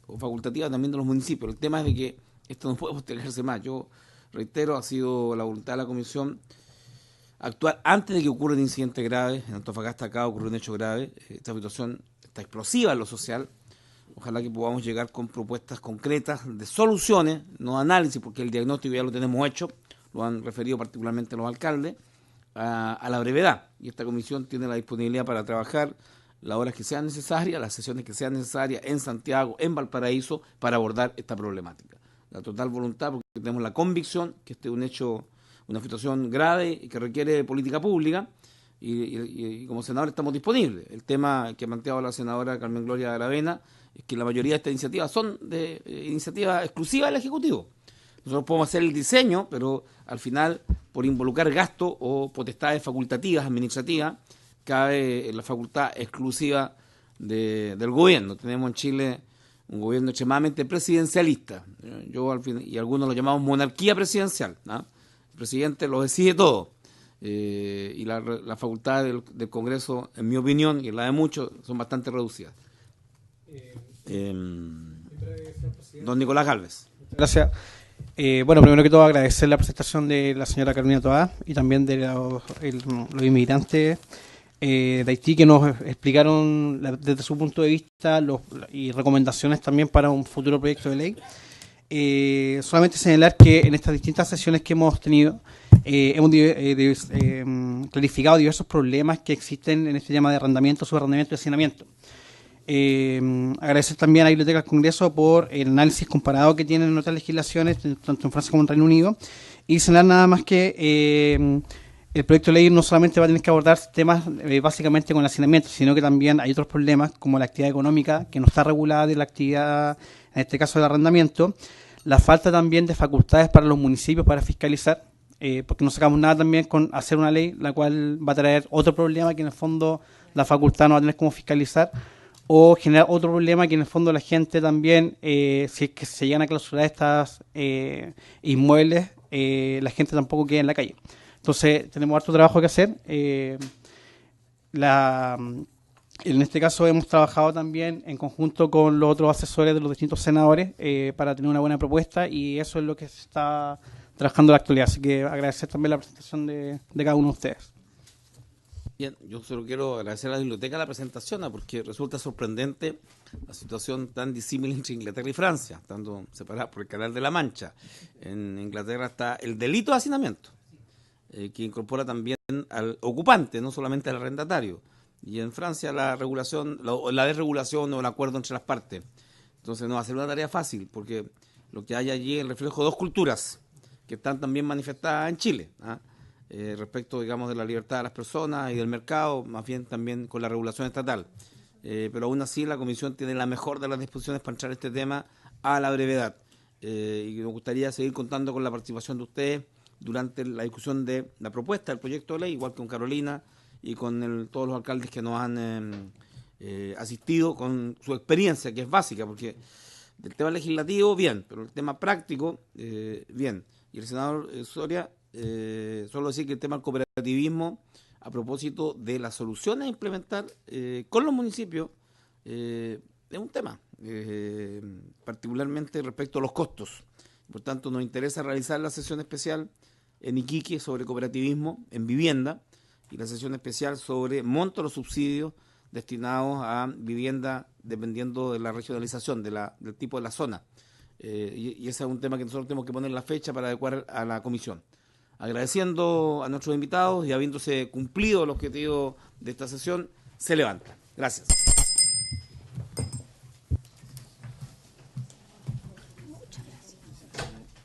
o facultativa también de los municipios. El tema es de que esto no puede postergarse más. Yo reitero, ha sido la voluntad de la Comisión actuar antes de que ocurran incidentes graves. En Antofagasta acaba de ocurrir un hecho grave. Esta situación está explosiva en lo social. Ojalá que podamos llegar con propuestas concretas de soluciones, no análisis, porque el diagnóstico ya lo tenemos hecho, lo han referido particularmente los alcaldes, a la brevedad. Y esta comisión tiene la disponibilidad para trabajar las horas que sean necesarias, las sesiones que sean necesarias en Santiago, en Valparaíso, para abordar esta problemática. La total voluntad, porque tenemos la convicción que este es un hecho, una situación grave y que requiere política pública, y como senador estamos disponibles. El tema que ha planteado la senadora Carmen Gloria Aravena es que la mayoría de estas iniciativas son de iniciativas exclusivas del Ejecutivo. Nosotros podemos hacer el diseño, pero al final, por involucrar gastos o potestades facultativas, administrativas, cabe en la facultad exclusiva del gobierno. Tenemos en Chile un gobierno extremadamente presidencialista. Yo al fin, y algunos lo llamamos monarquía presidencial, ¿no? El presidente lo decide todo. Y la facultad del Congreso, en mi opinión, y en la de muchos, son bastante reducidas. Don Nicolás Galvez. Gracias. Bueno, primero que todo agradecer la presentación de la señora Carolina Toá y también de los inmigrantes de Haití que nos explicaron desde su punto de vista y recomendaciones también para un futuro proyecto de ley. Solamente señalar que en estas distintas sesiones que hemos tenido hemos clarificado diversos problemas que existen en este tema de arrendamiento, subarrendamiento y hacinamiento. Agradecer también a la Biblioteca del Congreso por el análisis comparado que tienen en otras legislaciones, tanto en Francia como en Reino Unido, y señalar nada más que el proyecto de ley no solamente va a tener que abordar temas básicamente con el hacinamiento, sino que también hay otros problemas como la actividad económica que no está regulada de la actividad, en este caso del arrendamiento, la falta también de facultades para los municipios para fiscalizar, porque no sacamos nada también con hacer una ley la cual va a traer otro problema que en el fondo la facultad no va a tener cómo fiscalizar, o generar otro problema que en el fondo la gente también, si es que se llegan a clausurar estas inmuebles, la gente tampoco queda en la calle. Entonces tenemos harto trabajo que hacer. En este caso hemos trabajado también en conjunto con los otros asesores de los distintos senadores para tener una buena propuesta, y eso es lo que se está trabajando en la actualidad. Así que agradecer también la presentación de cada uno de ustedes. Bien, yo solo quiero agradecer a la biblioteca la presentación, porque resulta sorprendente la situación tan disímil entre Inglaterra y Francia, estando separadas por el Canal de la Mancha. En Inglaterra está el delito de hacinamiento, que incorpora también al ocupante, no solamente al arrendatario. Y en Francia la regulación, la desregulación o el acuerdo entre las partes. Entonces no va a ser una tarea fácil, porque lo que hay allí es el reflejo de dos culturas que están también manifestadas en Chile, respecto, digamos, de la libertad de las personas y del mercado, más bien también con la regulación estatal. Pero aún así la Comisión tiene la mejor de las disposiciones para entrar este tema a la brevedad. Y nos gustaría seguir contando con la participación de ustedes durante la discusión de la propuesta del proyecto de ley, igual que con Carolina y con todos los alcaldes que nos han asistido con su experiencia, que es básica, porque del tema legislativo, bien, pero el tema práctico, bien. Y el senador Soria, solo decir que el tema del cooperativismo, a propósito de las soluciones a implementar con los municipios, es un tema, particularmente respecto a los costos. Por tanto, nos interesa realizar la sesión especial en Iquique sobre cooperativismo en vivienda y la sesión especial sobre monto de los subsidios destinados a vivienda dependiendo de la regionalización, del tipo de la zona. Y ese es un tema que nosotros tenemos que poner la fecha para adecuar a la comisión. Agradeciendo a nuestros invitados y habiéndose cumplido el objetivo de esta sesión, se levanta. Gracias.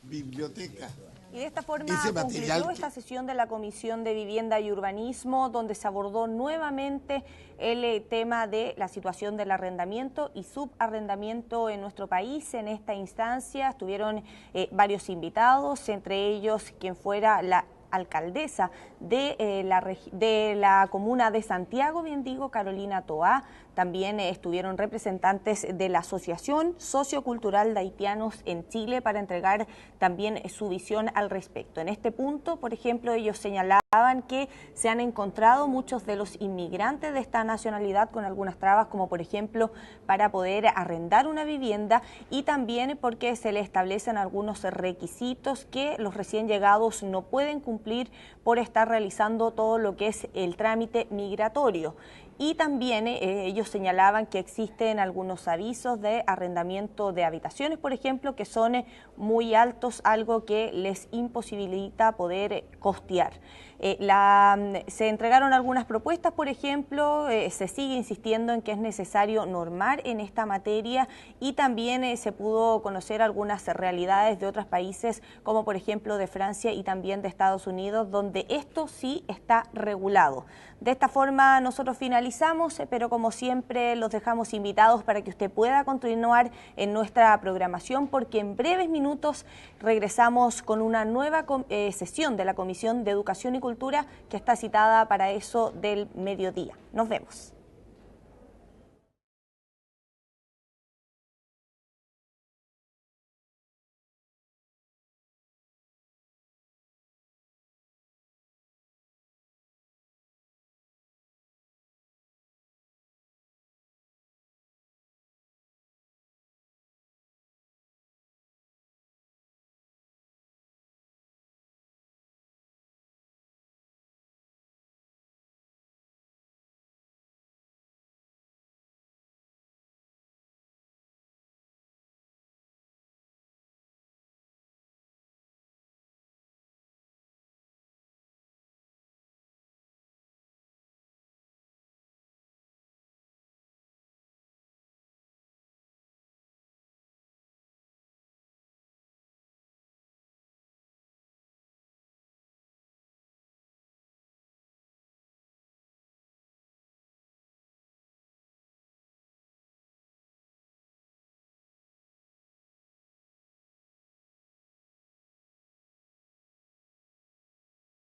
Biblioteca. Y de esta forma concluyó esta sesión de la Comisión de Vivienda y Urbanismo, donde se abordó nuevamente el tema de la situación del arrendamiento y subarrendamiento en nuestro país. En esta instancia estuvieron varios invitados, entre ellos quien fuera la alcaldesa de la comuna de Santiago, bien digo, Carolina Toá. También estuvieron representantes de la Asociación Sociocultural de Haitianos en Chile para entregar también su visión al respecto. En este punto, por ejemplo, ellos señalaban que se han encontrado muchos de los inmigrantes de esta nacionalidad con algunas trabas, como por ejemplo para poder arrendar una vivienda, y también porque se le establecen algunos requisitos que los recién llegados no pueden cumplir por estar realizando todo lo que es el trámite migratorio. Y también ellos señalaban que existen algunos avisos de arrendamiento de habitaciones, por ejemplo, que son muy altos, algo que les imposibilita poder costear. Se entregaron algunas propuestas, por ejemplo, se sigue insistiendo en que es necesario normar en esta materia, y también se pudo conocer algunas realidades de otros países, como por ejemplo de Francia y también de Estados Unidos, donde esto sí está regulado. De esta forma nosotros finalizamos, pero como siempre los dejamos invitados para que usted pueda continuar en nuestra programación, porque en breves minutos regresamos con una nueva sesión de la Comisión de Educación y Cultura que está citada para eso del mediodía. Nos vemos.